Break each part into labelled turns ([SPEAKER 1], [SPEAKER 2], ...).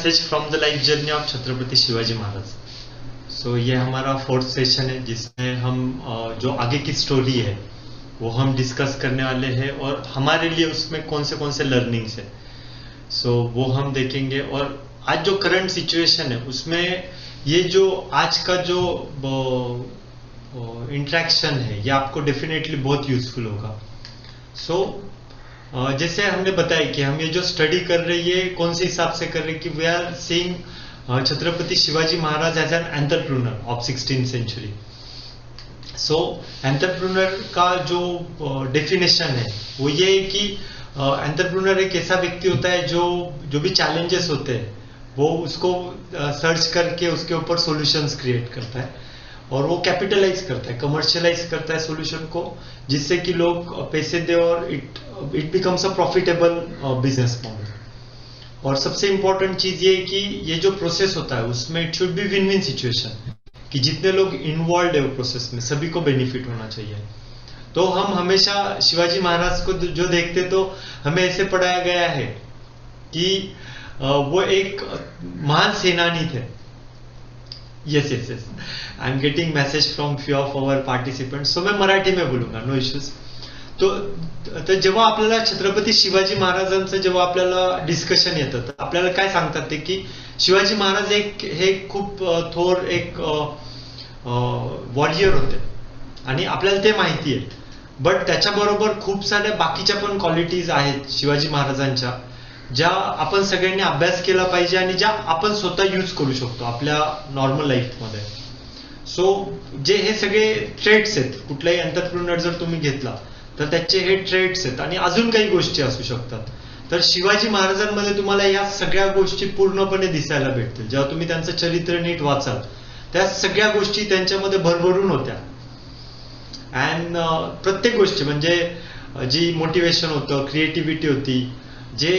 [SPEAKER 1] Message from the life journey of Chhatrapati Shivaji Maharaj. So ये हमारा 4th session है जिसमें हम जो आगे की स्टोरी है वो हम डिस्कस करने वाले हैं और हमारे लिए उसमें कौन से लर्निंग्स है सो वो हम देखेंगे। और आज जो करंट सिचुएशन है उसमें ये जो आज का जो इंटरेक्शन है ये आपको डेफिनेटली बहुत यूजफुल होगा। सो जैसे हमने बताया कि हम ये जो स्टडी कर रही है कौन से हिसाब से कर रहे हैं कि we are seeing Chhatrapati Shivaji Maharaj as an entrepreneur of 16th century. So entrepreneur का जो डेफिनेशन है वो ये है कि एंटरप्रेन्योर एक ऐसा व्यक्ति होता है जो भी चैलेंजेस होते हैं वो उसको सर्च करके उसके ऊपर सॉल्यूशंस क्रिएट करता है और वो कैपिटलाइज करता है, कमर्शियलाइज करता है सॉल्यूशन को, जिससे कि लोग पैसे दे और it becomes a profitable business model. और सबसे इंपॉर्टेंट चीज ये है कि ये जो प्रोसेस होता है उसमें it should be win win situation, कि जितने लोग इन्वॉल्व है वो प्रोसेस में सभी को बेनिफिट होना चाहिए। तो हम हमेशा शिवाजी महाराज को जो देखते तो हमें ऐसे पढ़ाया गया है कि वो एक महान सेनानी थे। Yes yes yes, I am getting message from few of our participants, so मैं मराठी में बोलूंगा, नो इश्यूज। तो जेव्हा आपल्याला छत्रपती शिवाजी महाराजांचं जेव्हा आपल्याला डिस्कशन येतं तर आपल्याला काय सांगतात ते की शिवाजी महाराज हे खूप थोर एक वॉरियर होते आणि आपल्याला ते माहिती आहे, बट त्याच्याबरोबर खूप साऱ्या बाकीच्या पण क्वालिटीज आहेत शिवाजी महाराजांच्या ज्या आपण सगळ्यांनी अभ्यास केला पाहिजे आणि ज्या आपण स्वतः यूज करू शकतो आपल्या नॉर्मल लाईफमध्ये। सो जे हे सगळे ट्रेड्स आहेत, कुठलाही एंटरप्रेन्योर जर तुम्ही घेतला तर त्याचे हे ट्रेड्स आहेत आणि अजून काही गोष्टी असू शकतात। तर शिवाजी महाराजांमध्ये तुम्हाला या सगळ्या गोष्टी पूर्णपणे दिसायला भेटतील जेव्हा तुम्ही त्यांचं चरित्र नीट वाचाल, त्या सगळ्या गोष्टी त्यांच्यामध्ये भरभरून होत्या। अँड प्रत्येक गोष्टी म्हणजे जी मोटिवेशन होतं, क्रिएटिव्हिटी होती, जे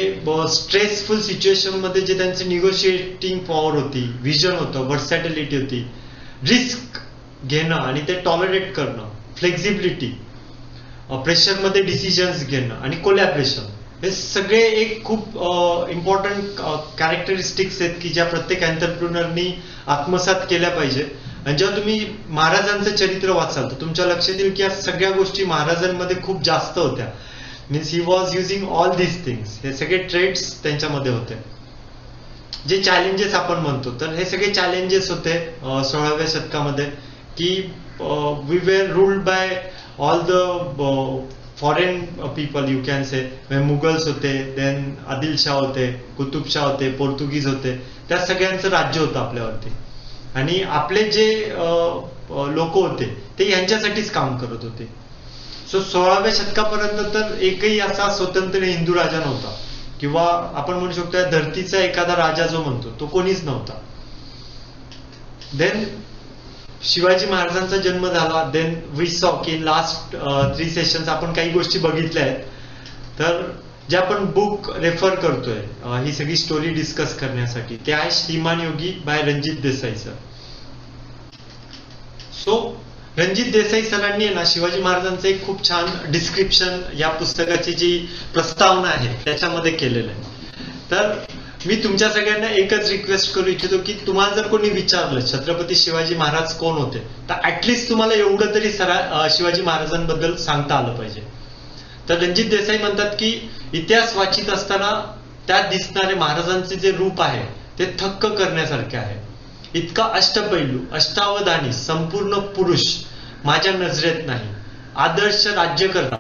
[SPEAKER 1] स्ट्रेसफुल सिच्युएशन मध्ये जे त्यांची निगोशिएटिंग पॉवर होती, विजन होतं, वर्सॅटिलिटी होती, रिस्क घेणं आणि ते टॉलरेट करणं, फ्लेक्झिबिलिटी, प्रेशर मध्ये डिसिजन्स घेणं आणि कोलॅबरेशन, हे सगळे एक खूप इम्पॉर्टंट कॅरेक्टरिस्टिक्स आहेत की ज्या प्रत्येक एंटरप्रेन्योरनी आत्मसात केल्या पाहिजे। आणि जेव्हा तुम्ही महाराजांचं चरित्र वाचाल तर तुमच्या लक्षात येईल की या सगळ्या गोष्टी महाराजांमध्ये खूप जास्त होत्या। Means he was using all these things, हे सगळे ट्रेड्स त्यांच्यामध्ये होते। जे चॅलेंजेस आपण म्हणतो तर हे सगळे चॅलेंजेस होते 16व्या शतकामध्ये की we were ruled by all the foreign people, you can say, Mughals होते, देन आदिलशाह होते, कुतुबशाह होते, पोर्तुगीज होते, त्या सगळ्यांचं राज्य होतं आपल्यावरती आणि आपले जे लोक होते ते यांच्यासाठीच काम करत होते। सो 16व्या शतकापर्यंत तर एकही असा स्वतंत्र हिंदू राजा नव्हता किंवा आपण म्हणू शकतो या धरतीचा एखादा राजा जो म्हणतो तो कोणीच नव्हता। देन शिवाजी महाराजांचा जन्म झाला, देन वी सॉ की लास्ट 3 सेशन्स आपण काही गोष्टी बघितल्या आहेत, तर जे आपण बुक रेफर करतोय ही सगळी स्टोरी डिस्कस करण्यासाठी ते आहे Shriman Yogi by Ranjit Desai sir. So Ranjit Desai सरांनी ना शिवाजी महाराजांचं एक खूप छान डिस्क्रिप्शन या पुस्तकाची जी प्रस्तावना आहे त्याच्यामध्ये केलेलं आहे। तर मी तुमच्या सगळ्यांना एकच रिक्वेस्ट करू इच्छितो की तुम्हाला जर कोणी विचारलं छत्रपती शिवाजी महाराज कोण होते तर ऍटलिस्ट तुम्हाला एवढं तरी शिवाजी महाराजांबद्दल सांगता आलं पाहिजे। तर रणजित देसाई म्हणतात की इतिहास वाचित असताना त्यात दिसणारे महाराजांचे जे रूप आहे ते थक्क करण्यासारखे आहे। इतका अष्टपैलू, अष्टावधानी, संपूर्ण पुरुष माझ्या नजरेत नाही। आदर्श राज्यकर्ता,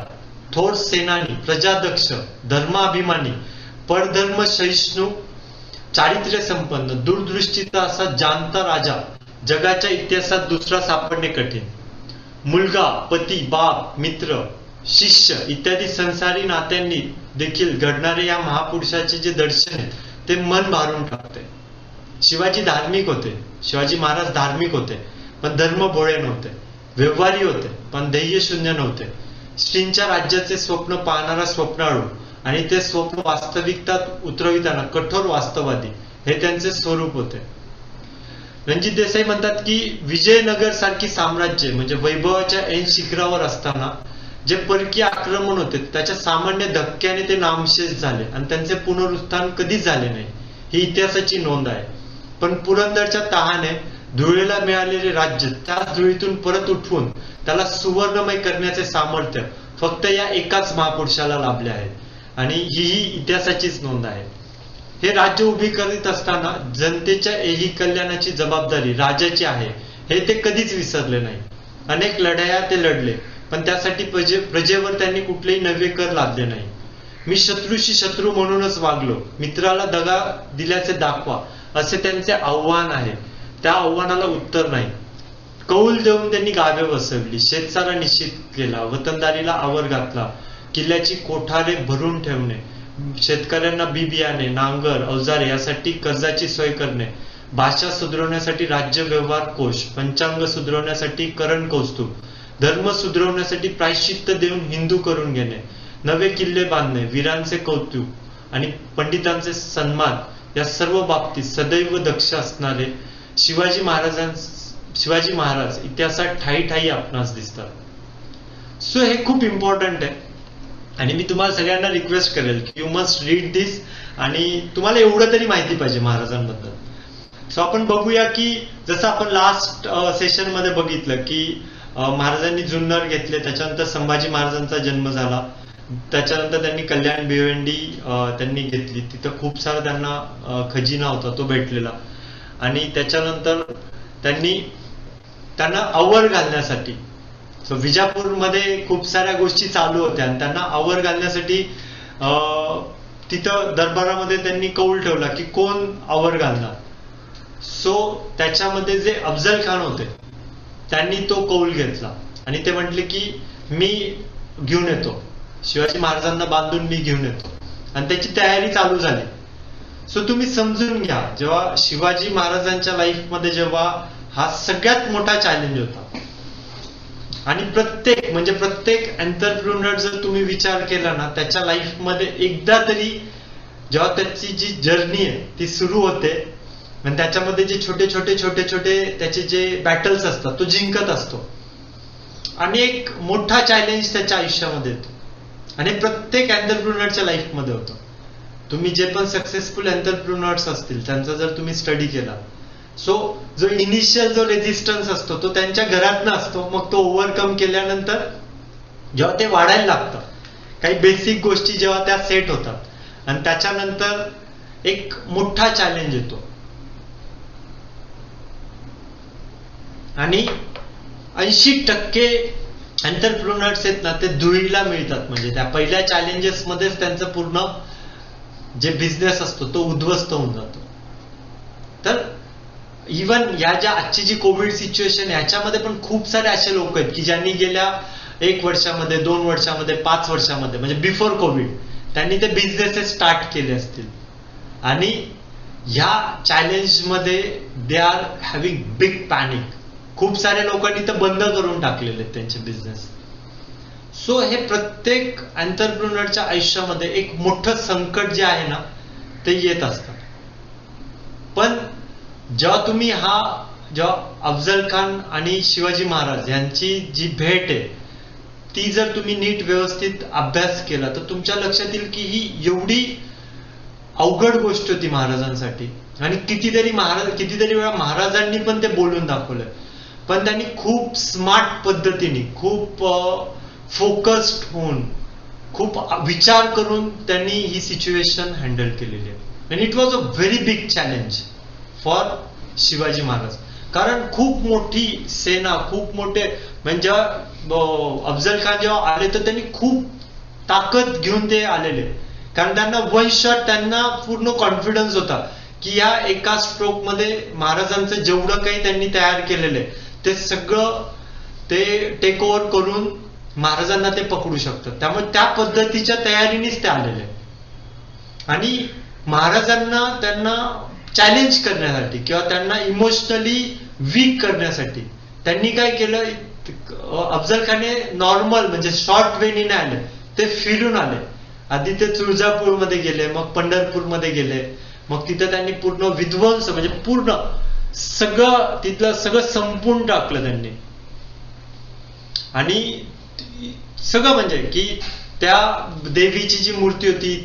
[SPEAKER 1] थोर सेनानी, प्रजादक्ष, धर्माभिमानी, परधर्म सहिष्णू, चारित्र्य संपन्न, दूरदृष्टीचा असा जाणता राजा जगाच्या इतिहासात दुसरा सापडणे कठीण। मुलगा, पती, बाप, मित्र, शिष्य इत्यादी संसारी नात्यांनी देखील घडणारे या महापुरुषाचे जे दर्शन आहे ते मन भारून टाकते। शिवाजी धार्मिक होते, शिवाजी महाराज धार्मिक होते पण धर्म भोळे नव्हते, व्यवहारी होते पण ध्येय शून्य नव्हते, श्रींच्या राज्याचे स्वप्न पाहणारा स्वप्नाळू आणि ते स्वप्न वास्तविकतात उतरविताना कठोर वास्तववादी हे त्यांचे स्वरूप होते। रणजित देसाई म्हणतात की विजयनगर सारखी साम्राज्य म्हणजे वैभवाच्या ऐन शिखरावर असताना जे परकीय आक्रमण होते त्याच्या सामान्य धक्क्याने ते नामशेष झाले आणि त्यांचे पुनरुत्थान कधीच झाले नाही। ही इतिहासाची नोंद आहे. पण पुरंदरच्या तहाने धुळेला मिळालेले राज्य त्याच धुळीतून परत उठवून त्याला सुवर्णमय करण्याचे सामर्थ्य फक्त या एकाच महापुरुषाला लाभले आहे. आणि ही इतिहासाचीच नोंद आहे. हे राज्य उभी करीत असताना जनतेच्या एही कल्याणाची जबाबदारी राजाची आहे हे ते कधीच विसरले नाही. अनेक लढाया ते लढले, पण त्यासाठी प्रजेवर त्यांनी कुठलेही नवे कर लादले नाही. मी शत्रूशी शत्रू म्हणूनच वागलो, मित्राला दगा दिल्याचे दाखवा असे त्यांचे आव्हान आहे. त्या आव्हानाला उत्तर नाही. कौल देऊन त्यांनी गावे वसवली, शेतसारा निश्चित केला, वतनदारीला आवर घातला, किल्ल्याची कोठारे भरून ठेवणे, शेतकऱ्यांना बी बियाणे, नांगर, अवजारे यासाठी कर्जाची सोय करणे, भाषा सुधारण्यासाठी राज्य व्यवहार कोश, पंचांग सुधारण्यासाठी करण कौस्तुभ, धर्म सुधारण्यासाठी प्रायश्चित्त देऊन हिंदू करून घेणे, नवे किल्ले बांधणे, वीरांचे कौतुक आणि पंडितांचे सन्मान या सर्व बाबतीत सदैव दक्ष असणारे शिवाजी महाराज इतिहासात ठाई ठाई आपणास दिसतात. सो हे खूप इम्पॉर्टंट आहे आणि मी तुम्हाला सगळ्यांना रिक्वेस्ट करेल की यू मस्ट रीड दिस. आणि तुम्हाला एवढं तरी माहिती पाहिजे महाराजांबद्दल. सो आपण बघूया की जसं आपण लास्ट सेशन मध्ये बघितलं की महाराजांनी जुन्नर घेतले, त्याच्यानंतर संभाजी महाराजांचा जन्म झाला, त्याच्यानंतर त्यांनी कल्याण भिवंडी त्यांनी घेतली, तिथं खूप सारा त्यांना खजिना होता तो भेटलेला. आणि त्याच्यानंतर त्यांना आवर घालण्यासाठी विजापूरमध्ये खूप साऱ्या गोष्टी चालू होत्या आणि त्यांना आवर घालण्यासाठी तिथं दरबारामध्ये त्यांनी कौल ठेवला की कोण आवर घालणार. सो त्याच्यामध्ये जे अफजल खान होते त्यांनी तो कौल घेतला आणि ते म्हटले की मी घेऊन येतो, शिवाजी महाराजांना बांधून मी घेऊन येतो, आणि त्याची तयारी चालू झाली. सो तुम्ही समजून घ्या, जेव्हा शिवाजी महाराजांच्या लाईफमध्ये जेव्हा हा सगळ्यात मोठा चॅलेंज होता आणि प्रत्येक एंटरप्रेन्युअर जर तुम्ही विचार केला ना त्याच्या लाईफमध्ये एकदा तरी जेव्हा त्याची जी जर्नी आहे ती सुरू होते आणि त्याच्यामध्ये जे छोटे त्याचे जे बॅटल्स असतात तो जिंकत असतो आणि एक मोठा चॅलेंज त्याच्या आयुष्यामध्ये येतो आणि प्रत्येक एंटरप्रेन्युअरच्या लाईफमध्ये होतो. तुम्ही जे पण सक्सेसफुल एंटरप्रेन्युअर्स असतील त्यांचा जर तुम्ही स्टडी केला, सो जो इनिशियल जो रेजिस्टन्स असतो तो त्यांच्या घरातनं असतो, मग तो ओव्हरकम केल्यानंतर जेव्हा ते वाढायला लागतं, काही बेसिक गोष्टी जेव्हा त्या सेट होतात आणि त्याच्यानंतर एक मोठा चॅलेंज येतो आणि 80% एंटरप्रेन्युअर्स आहेत ना ते धुळीला मिळतात. म्हणजे त्या पहिल्या चॅलेंजेस मध्येच त्यांचं पूर्ण जे बिझनेस असतो तो उद्ध्वस्त होऊन जातो. तर इवन या ज्या आजची जी कोविड सिच्युएशन आहे ह्याच्यामध्ये पण खूप सारे असे लोक आहेत की ज्यांनी गेल्या 1 वर्षामध्ये, 2 वर्षामध्ये, 5 वर्षामध्ये म्हणजे बिफोर कोविड त्यांनी ते बिझनेसेस स्टार्ट केले असतील आणि ह्या चॅलेंजमध्ये they are having big panic. खूप साऱ्या लोकांनी तर बंद करून टाकलेले आहेत त्यांचे बिझनेस. सो हे प्रत्येक एंटरप्रेन्युअरच्या आयुष्यामध्ये एक मोठं संकट जे आहे ना ते येत असतं. पण जेव्हा तुम्ही जेव्हा अफजल खान आणि शिवाजी महाराज यांची जी भेट आहे ती जर तुम्ही नीट व्यवस्थित अभ्यास केला तर तुमच्या लक्षात येईल की ही एवढी अवघड गोष्ट होती महाराजांसाठी आणि कितीतरी वेळा महाराजांनी पण ते बोलून दाखवलं. पण त्यांनी खूप स्मार्ट पद्धतीने, खूप फोकस्ड होऊन, खूप विचार करून त्यांनी ही सिच्युएशन हँडल केलेली आहे. आणि it was a very big challenge for Shivaji Maharaj. कारण खूप मोठी सेना, खूप मोठे म्हणजे अफजल खान जेव्हा आले तर त्यांनी खूप ताकद घेऊन ते आलेले. कारण त्यांना वन शॉट त्यांना पूर्ण कॉन्फिडन्स होता की या एका स्ट्रोक मध्ये महाराजांचं जेवढं काही त्यांनी तयार केलेलं आहे ते सगळं ते टेक ओव्हर करून महाराजांना ते पकडू शकतात. त्यामुळे त्या पद्धतीच्या तयारीनेच ते आलेले आणि महाराजांना त्यांना चॅलेंज करण्यासाठी किंवा त्यांना इमोशनली वीक करण्यासाठी त्यांनी काय केलं, अफजल खाने नॉर्मल म्हणजे शॉर्ट वेनी नाही आले, ते फिरून आले. आधी ते तुळजापूरमध्ये गेले, मग पंढरपूरमध्ये गेले, मग तिथे त्यांनी पूर्ण विध्वंस म्हणजे पूर्ण सगळं तिथलं सगळं संपून टाकलं त्यांनी. आणि सगळं म्हणजे की त्या देवीची जी मूर्ती होती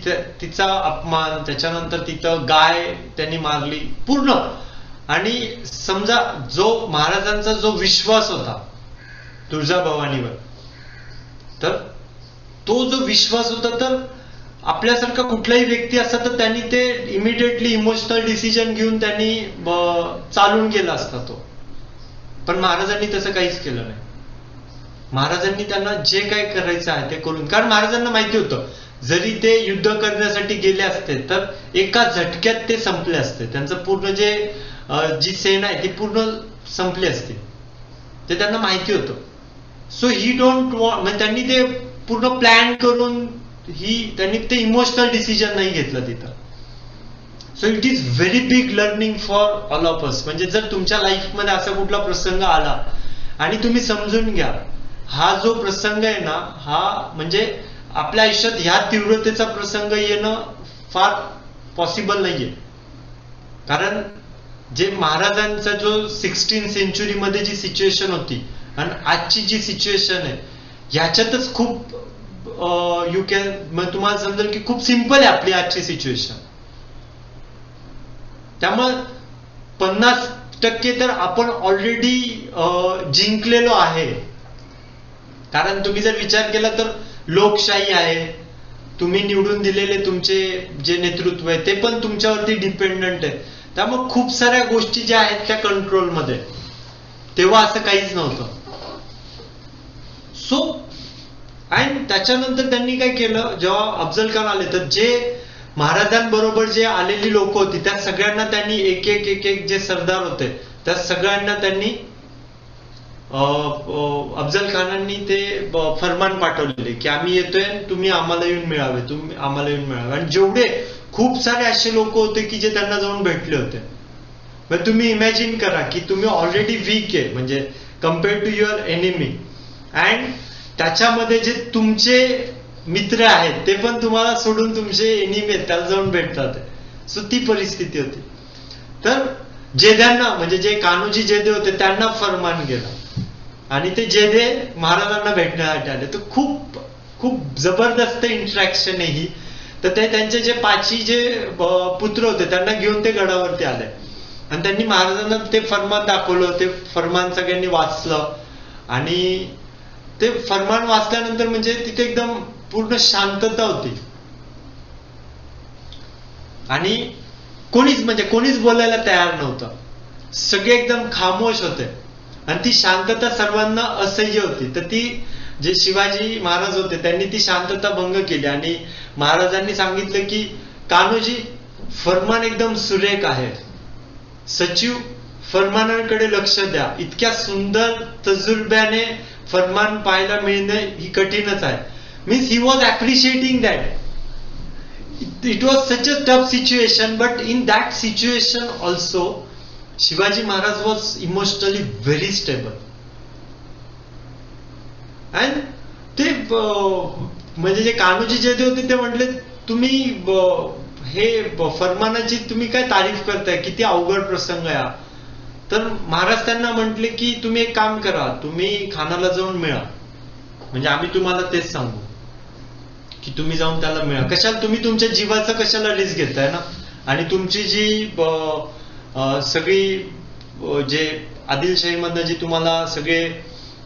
[SPEAKER 1] तिचा अपमान, त्याच्यानंतर तिथं गाय त्यांनी मारली पूर्ण. आणि समजा जो महाराजांचा जो विश्वास होता तुळजाभवानीवर, तर तो जो विश्वास होता, तर आपल्यासारखा कुठलाही व्यक्ती असता तर त्यांनी ते इमिडिएटली इमोशनल डिसिजन घेऊन त्यांनी चालून गेला असता तो. पण महाराजांनी तसं काहीच केलं नाही. महाराजांनी त्यांना जे काय करायचं आहे ते करून, कारण महाराजांना माहिती होतं जरी ते युद्ध करण्यासाठी गेले असते तर एका झटक्यात ते संपले असते, त्यांचं पूर्ण जी सेना आहे ती पूर्ण संपली असते, ते त्यांना माहिती होतं. सो ही डोंट वॉन्ट, म्हणजे त्यांनी ते पूर्ण प्लॅन करून त्यांनी ते इमोशनल डिसिजन नाही घेतलं तिथं. So it is very big learning for all of us. म्हणजे जर तुमच्या लाईफमध्ये असा कुठला प्रसंग आला आणि तुम्ही समजून घ्या, हा जो प्रसंग आहे ना, हा म्हणजे आपल्या आयुष्यात ह्या तीव्रतेचा प्रसंग येणं फार पॉसिबल नाहीये. कारण जे महाराजांचा जो 16th सेंचुरीमध्ये जी सिच्युएशन होती आणि आजची जी सिच्युएशन आहे, ह्याच्यातच खूप यू कॅन, तुम्हाला समजेल की खूप सिंपल आहे आपली आजची सिच्युएशन. त्यामुळे 50% तर आपण ऑलरेडी जिंकलेलो आहे. कारण तुम्ही जर विचार केला तर लोकशाही आहे, तुम्ही निवडून दिलेले तुमचे जे नेतृत्व आहे ते पण तुमच्यावरती डिपेंडंट आहे. त्यामुळे खूप साऱ्या गोष्टी ज्या आहेत त्या कंट्रोलमध्ये, तेव्हा असं काहीच नव्हतं. सो आणि त्याच्यानंतर त्यांनी काय केलं, जेव्हा अफजल खान आले तर जे महाराजांबरोबर जे आलेली लोक होती त्या सगळ्यांना त्यांनी एक एक जे सरदार होते त्या सगळ्यांना त्यांनी अफजल खानांनी ते फरमान पाठवलेले की आम्ही येतोय, तुम्ही आम्हाला येऊन मिळावे, तुम्ही आम्हाला येऊन मिळावे. आणि जेवढे खूप सारे असे लोक होते की जे त्यांना जाऊन भेटले होते. मग तुम्ही इमॅजिन करा की तुम्ही ऑलरेडी वीक आहे म्हणजे compared to your enemy, and त्याच्यामध्ये जे तुमचे मित्र आहेत ते पण तुम्हाला सोडून तुमचे एनिमी आहेत त्याला जाऊन भेटतात. सो ती परिस्थिती होती. तर जेद्यांना म्हणजे जे कान्होजी जेदे होते त्यांना फरमान गेला आणि ते जेदे महाराजांना भेटण्यासाठी आले. तर खूप खूप जबरदस्त इंटरॅक्शन आहे ही. तर ते त्यांचे जे 5 जे पुत्र होते त्यांना घेऊन ते गडावरती आले आणि त्यांनी महाराजांना ते फरमान दाखवलं. ते फरमान सगळ्यांनी वाचलं आणि ते फरमान वाचल्यानंतर म्हणजे तिथे एकदम पूर्ण शांतता होती आणि कोणीच बोलायला तयार नव्हतं. सगळे एकदम खामोश होते आणि ती शांतता सर्वांना असह्य होती. तर ती जे शिवाजी महाराज होते त्यांनी ती शांतता भंग केली आणि महाराजांनी सांगितलं की कान्होजी फरमान एकदम सुरेख आहे, सचिव फरमानांकडे लक्ष द्या. इतक्या सुंदर तजुर्ब्याने फरमान पाहायला मिळणं ही कठीणच आहे. Means he was appreciating that. It was such a tough situation, but in that situation also Shivaji Maharaj was emotionally very stable. And ते म्हणजे जे कान्होजी जेदे होते ते म्हटले तुम्ही हे फरमानाची तुम्ही काय तारीफ करताय, किती अवघड प्रसंग आहे. तर महाराज त्यांना म्हटले की तुम्ही एक काम करा, तुम्ही खानाला जाऊन मिळा. म्हणजे आम्ही तुम्हाला तेच सांगू की तुम्ही जाऊन त्याला मिळा. कशाला तुम्ही तुमच्या जीवाचं कशाला रिस्क घेताय ना. आणि तुमची जी सगळी जे आदिलशाहीमधनं जी तुम्हाला सगळे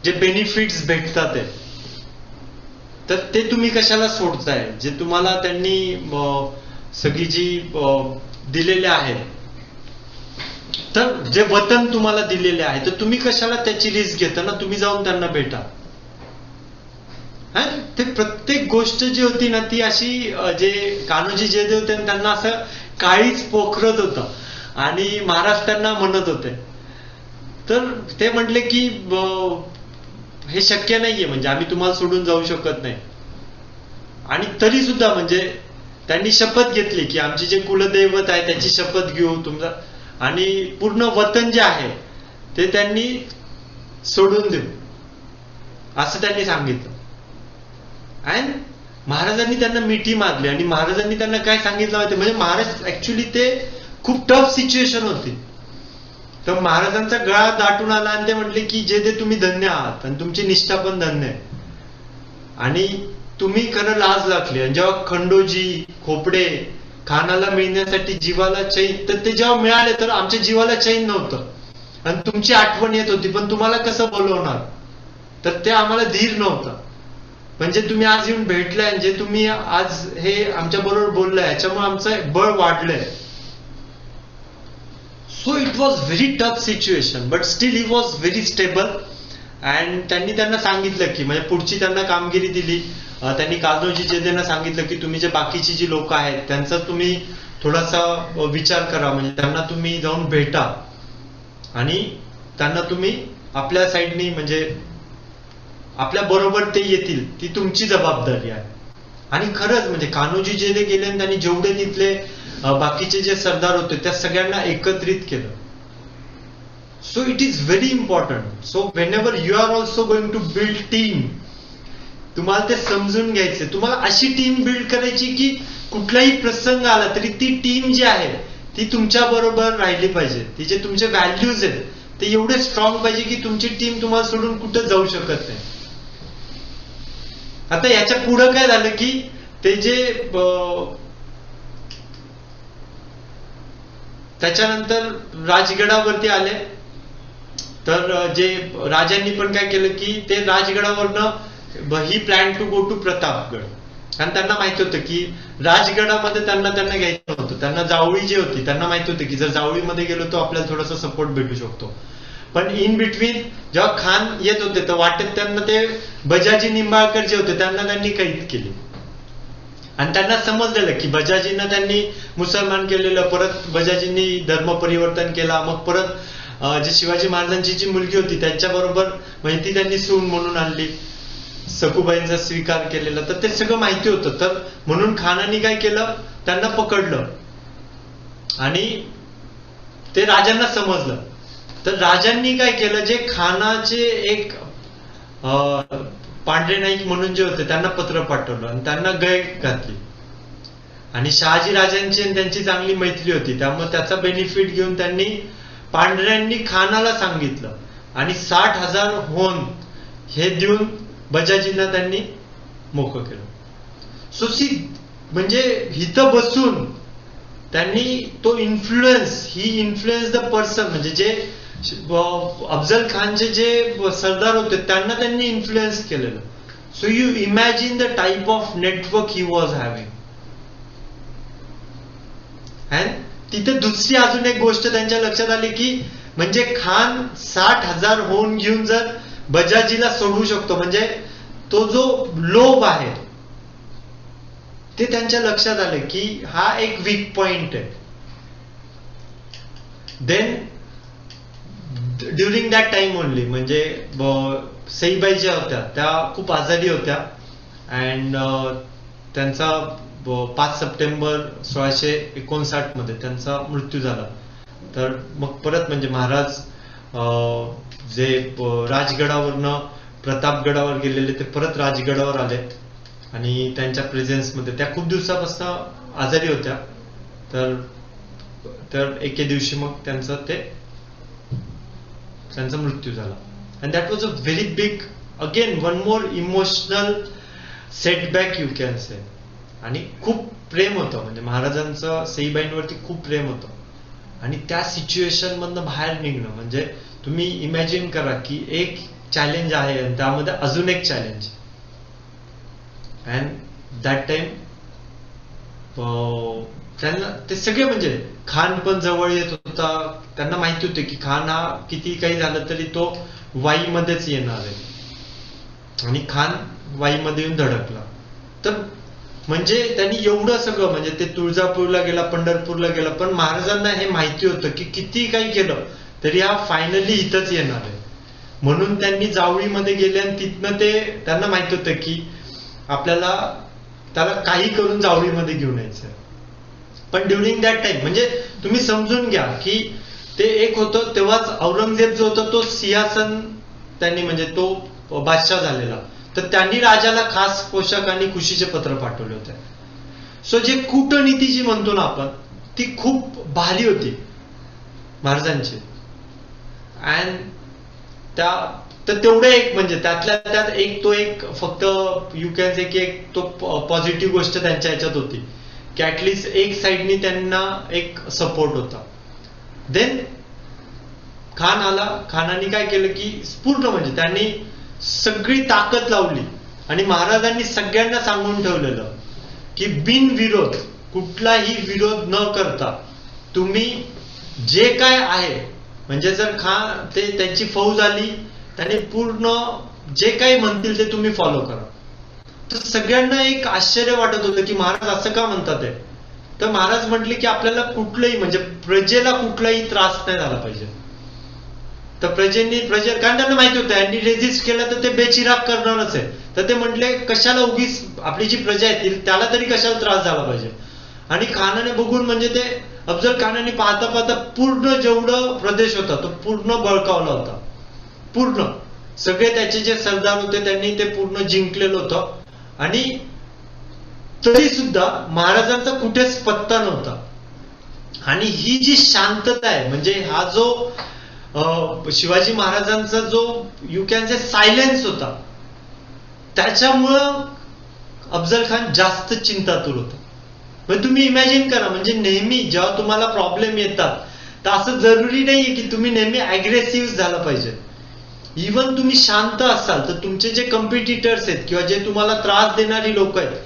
[SPEAKER 1] जे बेनिफिट्स भेटतात तर ते तुम्ही कशाला सोडताय. जे तुम्हाला त्यांनी सगळी जी दिलेले आहे, तर जे वतन तुम्हाला दिलेले आहे, तर तुम्ही कशाला त्याची रिस्क घेता ना. तुम्ही जाऊन त्यांना भेटा. ते प्रत्येक गोष्ट जी होती ना ती अशी जे कान्होजी जेदे होते त्यांना असं काळीच पोखरत होतं आणि महाराज त्यांना म्हणत होते. तर ते म्हटले की हे शक्य नाहीये, म्हणजे आम्ही तुम्हाला सोडून जाऊ शकत नाही. आणि तरी सुद्धा म्हणजे त्यांनी शपथ घेतली की आमचे जे कुलदैवत आहे त्याची शपथ घेऊ तुमचा आणि पूर्ण वतन जे आहे ते त्यांनी सोडून देऊ असं त्यांनी सांगितलं. अँड महाराजांनी त्यांना मिठी मारली आणि महाराजांनी त्यांना काय सांगितलं माहिती, म्हणजे महाराज ऍक्च्युली ते खूप टफ सिच्युएशन होती. तर महाराजांचा गळा दाटून आला आणि ते म्हटले की जे ते तुम्ही धन्य आहात आणि तुमची निष्ठा पण धन्य आहे. आणि तुम्ही खरं लाज लागली. आणि जेव्हा खंडोजी खोपडे खानाला मिळण्यासाठी जीवाला चैन, तर ते जेव्हा मिळाले तर आमच्या जीवाला चैन नव्हतं आणि तुमची आठवण येत होती, पण तुम्हाला कसं बोलवणार, तर ते आम्हाला धीर नव्हतं. म्हणजे तुम्ही आज येऊन भेटलाय, जे तुम्ही आज हे आमच्या बरोबर बोललाय, याच्यामुळे आमचं बळ वाढलंय. So it was very tough situation, but still he was very stable. And त्यांना सांगितलं की, म्हणजे पुढची त्यांना कामगिरी दिली. त्यांनी कान्होजी जेदेंना सांगितलं की तुम्ही जे बाकीची जी लोक आहेत त्यांचा तुम्ही थोडासा विचार करा, म्हणजे त्यांना तुम्ही जाऊन भेटा आणि त्यांना तुम्ही आपल्या साईडनी, म्हणजे आपल्या बरोबर ते येतील, ती तुमची जबाबदारी आहे. आणि खरंच म्हणजे कान्होजी जेदे गेले आणि त्यांनी जेवढे तिथले बाकीचे जे सरदार होते त्या सगळ्यांना एकत्रित केलं. So it is very important. So whenever you are also going to build team, तुम्हाला ते समजून घ्यायचे. तुम्हाला अशी टीम बिल्ड करायची की कुठलाही प्रसंग आला तरी ती टीम जी आहे ती तुमच्या बरोबर राहिली पाहिजे. तिचे तुमचे व्हॅल्यूज आहेत ते एवढे स्ट्रॉंग पाहिजे की तुमची टीम तुम्हाला सोडून कुठं जाऊ शकत नाही. आता याच्या पुढं काय झालं की ते जे त्याच्यानंतर राजगडावरती आले, तर जे राजांनी पण काय केलं की ते राजगडावरनं he plan to go to Pratapgad. आणि त्यांना माहिती होतं की राजगडामध्ये त्यांना घ्यायचं होतं. त्यांना जावळी जी होती त्यांना माहिती होतं की जर जावळीमध्ये गेलो तर आपल्याला थोडासा सपोर्ट भेटू शकतो. पण इन बिटवीन जेव्हा खान येत होते तर वाटेत त्यांना ते बजाजी निंबाळकर जे होते त्यांनी कैद केली. आणि त्यांना समजलेलं की बजाजींना त्यांनी मुसलमान केलेलं, परत बजाजींनी धर्म परिवर्तन केला, मग परत जे शिवाजी महाराजांची जी मुलगी होती त्यांच्याबरोबर म्हणजे ती त्यांनी सून म्हणून आणली, सखूबाईंचा स्वीकार केलेला, तर ते सगळं माहिती होतं. तर म्हणून खानाने काय केलं, त्यांना पकडलं आणि ते राजांना समजलं. तर राजांनी काय केलं, जे खानाचे एक पांढरे नाईक म्हणून जे होते त्यांना पत्र पाठवलं आणि त्यांना गय घातली. आणि शहाजी राजांची आणि त्यांची चांगली मैत्री होती, त्यामुळे त्याचा बेनिफिट घेऊन त्यांनी पांढऱ्यांनी खानाला सांगितलं आणि 60,000 होन हे देऊन बजाजींना त्यांनी मोकळं केलं. सो सी म्हणजे इथं बसून त्यांनी तो इन्फ्लुएन्स द पर्सन, म्हणजे जे अफजल खानचे जे सरदार होते त्यांना त्यांनी इन्फ्लुएन्स केलेलं. So you imagine the type of network he was having. And तिथे दुसरी अजून एक गोष्ट त्यांच्या लक्षात आली की म्हणजे खान 60,000 होऊन घेऊन जर बजाजीला सोडवू शकतो, म्हणजे तो जो लोभ आहे ते त्यांच्या लक्षात आले की हा एक वीक पॉइंट आहे. Then during that time only, म्हणजे सईबाई ज्या होत्या त्या खूप आजारी होत्या अँड त्यांचा 5 सप्टेंबर 1659 मध्ये त्यांचा मृत्यू झाला. तर मग परत म्हणजे महाराज जे राजगडावरनं प्रतापगडावर गेलेले ते परत राजगडावर आले आणि त्यांच्या प्रेझेन्समध्ये त्या खूप दिवसापासून आजारी होत्या. तर एके दिवशी मग त्यांचा मृत्यू झाला. And that was a very big, again one more emotional setback you can से. आणि खूप प्रेम होतं, म्हणजे महाराजांचं सईबाईंवरती खूप प्रेम होतं. आणि त्या सिच्युएशन मधनं बाहेर निघणं, म्हणजे तुम्ही इमॅजिन करा की एक चॅलेंज आहे आणि त्यामध्ये अजून एक चॅलेंज. अँड दॅट टाइम त्यांना ते सगळे, म्हणजे खान पण जवळ येत होता. त्यांना माहिती होते की खान हा किती काही झालं तरी तो वाईमध्येच येणार आहे आणि खान वाईमध्ये येऊन धडकला. तर म्हणजे त्यांनी एवढं सगळं, म्हणजे ते तुळजापूरला गेला, पंढरपूरला गेला, पण महाराजांना हे माहिती होतं की किती काही केलं तरी हा फायनली इथंच येणार आहे. म्हणून त्यांनी जावळीमध्ये गेले आणि तिथनं त्यांना माहित होतं की आपल्याला त्याला काही करून जावळीमध्ये घेऊन यायचं. पण ड्युरिंग दॅट टाइम म्हणजे तुम्ही समजून घ्या की ते एक होतं, तेव्हाच औरंगजेब जो होता तो सिंहासन त्यांनी, म्हणजे तो बादशाह झालेला, तर त्यांनी राजाला खास पोशाख आणि खुशीचे पत्र पाठवले होते. सो जे कूटनीती जी म्हणतो ना आपण, ती खूप भारी होती महाराजांची. अँड त्या तर तेवढं एक म्हणजे त्यातल्या त्यात एक तो एक फक्त यू कॅन से की एक तो पॉझिटिव्ह गोष्ट त्यांच्या ह्याच्यात होती की ऍटलिस्ट एक साइडनी त्यांना एक सपोर्ट होता. देन खान आला. खानाने काय केलं की पूर्ण म्हणजे त्यांनी सगळी ताकद लावली आणि महाराजांनी सगळ्यांना सांगून ठेवलेलं की बिनविरोध, कुठलाही विरोध न करता तुम्ही जे काय आहे म्हणजे जर ते त्यांची फौज आली त्यांनी पूर्ण जे काही म्हणतील ते तुम्ही फॉलो करा. तर सगळ्यांना एक आश्चर्य वाटत होतं की महाराज असं का म्हणतात आहे. तर महाराज म्हटले की आपल्याला कुठलंही म्हणजे प्रजेला कुठलाही त्रास नाही झाला पाहिजे. तर कारण त्यांना माहिती होतं यांनी रेजिस्ट केलं तर ते बेचिराग करणारच आहे. तर ते म्हटले कशाला उगीच आपली जी प्रजा येतील त्याला तरी कशाला त्रास झाला पाहिजे. आणि खानाने बघून म्हणजे ते अफजल खानाने पाहता पाहता पूर्ण जेवढं प्रदेश होता तो पूर्ण बळकावला होता. पूर्ण सगळे त्याचे जे सरदार होते त्यांनी ते पूर्ण जिंकलेलं होतं. आणि तरी सुद्धा महाराजांचा कुठेच पत्ता नव्हता. आणि ही जी शांतता आहे म्हणजे हा जो शिवाजी महाराजांचा जो यू कॅन से सायलेन्स होता त्याच्यामुळं अफजल खान जास्त चिंतातूर होता. म्हणजे तुम्ही इमॅजिन करा म्हणजे नेहमी जेव्हा तुम्हाला प्रॉब्लेम येतात तर असं जरुरी नाहीये की तुम्ही नेहमी अग्रेसिव्ह झालं पाहिजे. इव्हन तुम्ही शांत असाल तर तुमचे जे कॉम्पिटिटर्स आहेत किंवा जे तुम्हाला त्रास देणारी लोक आहेत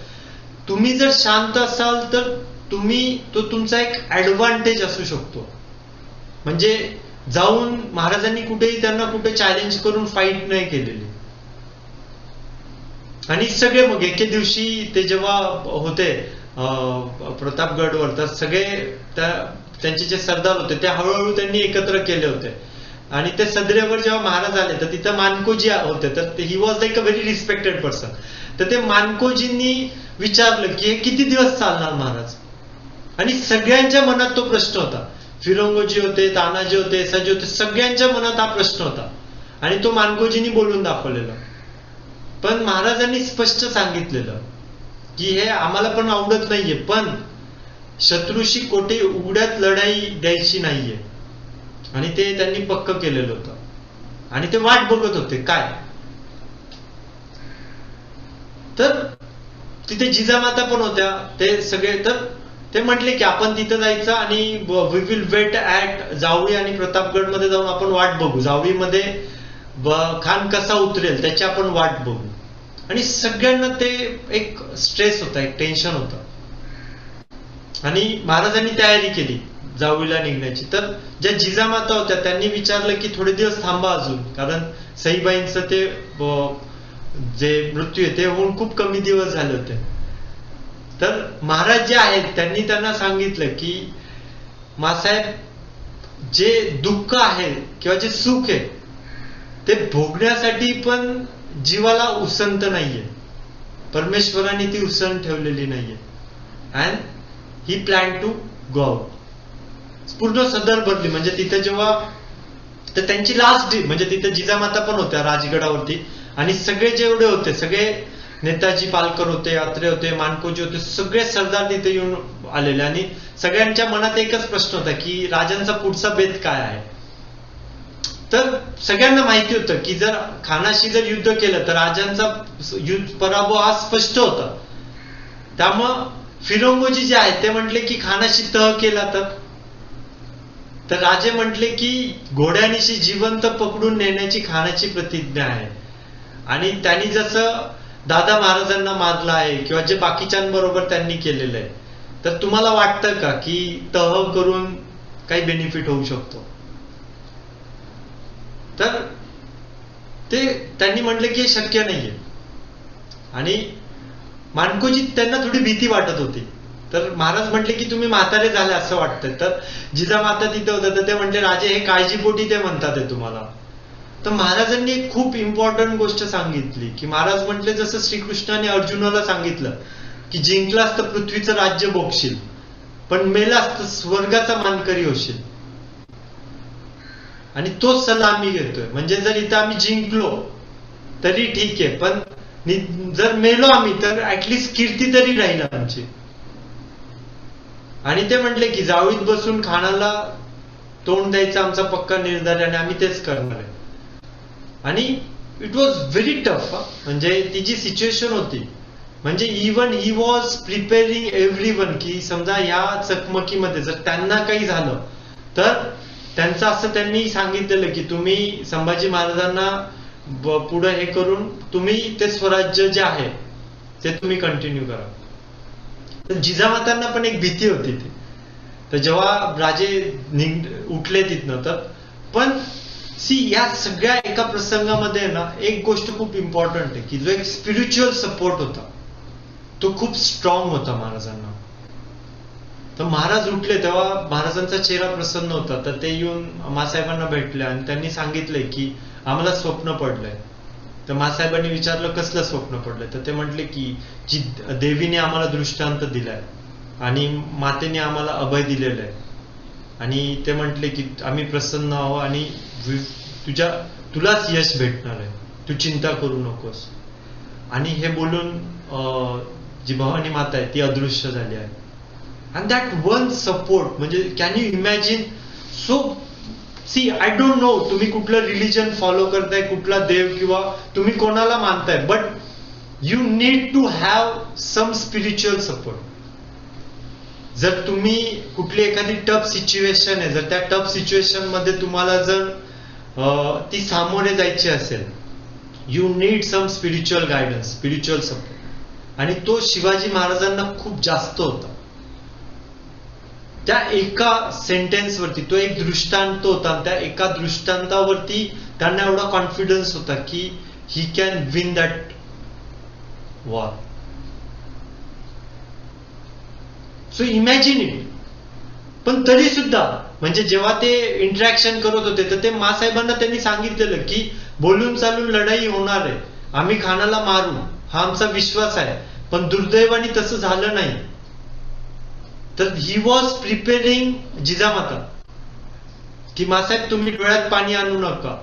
[SPEAKER 1] तुम्ही जर शांत असाल तर तो तुमचा एक ऍडव्हान्टेज असू शकतो. म्हणजे जाऊन महाराजांनी कुठेही त्यांना कुठे चॅलेंज करून फाईट नाही केलेली. आणि सगळे मग एके दिवशी ते जेव्हा होते प्रतापगडवर तर सगळे त्यांचे जे सरदार होते ते हळूहळू त्यांनी एकत्र केले होते. आणि ते सदरेवर जेव्हा महाराज आले तर तिथं मानकोजी होते तर he was like a very respected person. तर ते मानकोजींनी विचारलं की हे किती दिवस चालणार महाराज. आणि सगळ्यांच्या मनात तो प्रश्न होता. फिरंगोजी होते, तानाजी होते, सजी होते, सगळ्यांच्या मनात हा प्रश्न होता. आणि तो मानकोजींनी बोलून दाखवलेला. पण महाराजांनी स्पष्ट सांगितलेलं की हे आम्हाला पण आवडत नाहीये पण शत्रूशी कोठे उघड्यात लढाई द्यायची नाहीये. आणि ते त्यांनी पक्क केलेलं होतं. आणि ते वाट बघत होते काय. तर तिथे जिजामाता पण होत्या ते सगळे. तर ते म्हटले की आपण तिथं जायचं आणि we will wait at Javali आणि प्रतापगड मध्ये जाऊन आपण वाट बघू. जावळीमध्ये खान कसा उतरेल त्याची आपण वाट बघू. आणि सगळ्यांना ते एक स्ट्रेस होता, एक टेन्शन होतं. आणि महाराजांनी तयारी केली जावळीला निघण्याची. तर ज्या जिजामाता होत्या त्यांनी विचारलं की थोडे दिवस थांबा अजून कारण सईबाईंचं ते जे मृत्यू आहे ते होऊन खूप कमी दिवस झाले होते. तर महाराज जे आहेत त्यांनी त्यांना सांगितलं की मासाहेब जे दुःख आहे किंवा जे सुख आहे ते भोगण्यासाठी पण जीवाला उसंत नाहीये. परमेश्वराने ती उसंत ठेवलेली नाहीये. And he plan to go out. पूर्ण सदर भरली म्हणजे तिथे जेव्हा तर त्यांची लास्ट डे म्हणजे तिथे जिजामाता पण होत्या राजगडावरती. आणि सगळे जेवढे होते सगळे नेताजी पालकर होते, अत्रे होते, मानकोजी होते, सगळे सरदार तिथे येऊन आलेले. आणि सगळ्यांच्या मनात एकच प्रश्न होता की राजांचा पुढचा बेत काय आहे. तर सगळ्यांना माहिती होतं की जर खानाशी जर युद्ध केलं तर राजांचा पराभव हा स्पष्ट होता. त्यामुळं फिरंगोजी जे आहेत ते म्हटले की खानाशी तह केला तर राजे म्हटले की घोड्यानिशी जिवंत पकडून नेण्याची खानाची प्रतिज्ञा आहे. आणि त्यांनी जसं दादा महाराजांना मारलं आहे किंवा जे बाकीच्यांबरोबर त्यांनी केलेलं आहे तर तुम्हाला वाटतं का की तह करून काही बेनिफिट होऊ शकतो. तर ते त्यांनी म्हटलं की हे शक्य नाहीये. आणि मानकोजी त्यांना थोडी भीती वाटत होती. तर महाराज म्हटले की तुम्ही म्हातारे झाले असं वाटतंय. तर जिजामाता तिथे होतं तर ते म्हटले राजे हे काळजीपोटी ते म्हणतात आहे तुम्हाला. तर महाराजांनी एक खूप इम्पॉर्टंट गोष्ट सांगितली की महाराज म्हटले जसं श्रीकृष्णाने अर्जुनाला सांगितलं की जिंकलास तर पृथ्वीचं राज्य भोगशील पण मेलास तर स्वर्गाचा मानकरी होशील. आणि तोच सल्ला आम्ही घेतोय. म्हणजे जर इथं आम्ही जिंकलो तरी ठीक आहे पण जर मेलो आम्ही तर ऍटलिस्ट कीर्ती तरी राहील आमची. आणि ते म्हटले की जावळीत बसून खानाला तोंड द्यायचा आमचा पक्का निर्धार आहे आणि आम्ही तेच करणार आहे. आणि इट वॉज व्हेरी टफ. म्हणजे ती जी सिच्युएशन होती, म्हणजे even he was preparing everyone की समजा ह्या चकमकीमध्ये जर त्यांना काही झालं तर त्यांचं असं त्यांनी सांगितलेलं की तुम्ही संभाजी महाराजांना पुढे हे करून तुम्ही ते स्वराज्य जे आहे ते तुम्ही कंटिन्यू करा. तर जिजामातांना पण एक भीती होती ती. तर जेव्हा राजे उठले तिथनं, तर पण या सगळ्या एका प्रसंगामध्ये ना एक गोष्ट खूप इम्पॉर्टंट आहे की जो एक स्पिरिच्युअल सपोर्ट होता तो खूप स्ट्रॉंग होता महाराजांना. तर महाराज उठले तेव्हा महाराजांचा चेहरा प्रसन्न होता. तर ते येऊन मासाहेबांना भेटले आणि त्यांनी सांगितले की आम्हाला स्वप्न पडलंय. तर मासाहेबांनी विचारलं कसलं स्वप्न पडलंय. तर ते म्हटले की जी देवीने आम्हाला दृष्टांत दिलाय आणि मातेने आम्हाला अभय दिलेलं आहे आणि ते म्हटले की आम्ही प्रसन्न आहोत आणि तुलाच यश भेटणार आहे, तू चिंता करू नकोस. आणि हे बोलून जी भवानी माता आहे ती अदृश्य झाली आहे. अँड दॅट वन सपोर्ट, म्हणजे can you imagine. So see I don't know तुम्ही कुठलं रिलिजन फॉलो करताय, कुठला देव किंवा तुम्ही कोणाला मानताय, but you need to have some spiritual support. जर तुम्ही कुठली एखादी टफ सिच्युएशन आहे, जर त्या टफ सिच्युएशन मध्ये तुम्हाला जर ती सामोरे जायची असेल, you need some spiritual guidance, spiritual support. आणि तो शिवाजी महाराजांना खूप जास्त होता. त्या एका सेंटेन्सवरती तो एक दृष्टांत होता आणि त्या एका दृष्टांतावरती त्यांना एवढा कॉन्फिडन्स होता की he can win that war. So imagine it. पण तरी सुद्धा म्हणजे जेव्हा ते इंटरॅक्शन करत होते तर ते मासाहेबांना त्यांनी सांगितलेलं की बोलून चालून लढाई होणार आहे, आम्ही खानाला मारू, हा आमचा विश्वास आहे. पण दुर्दैवाने तसं झालं नाही. तर ही वॉज प्रिपेरिंग जिजामाता की मासाहेब तुम्ही डोळ्यात पाणी आणू नका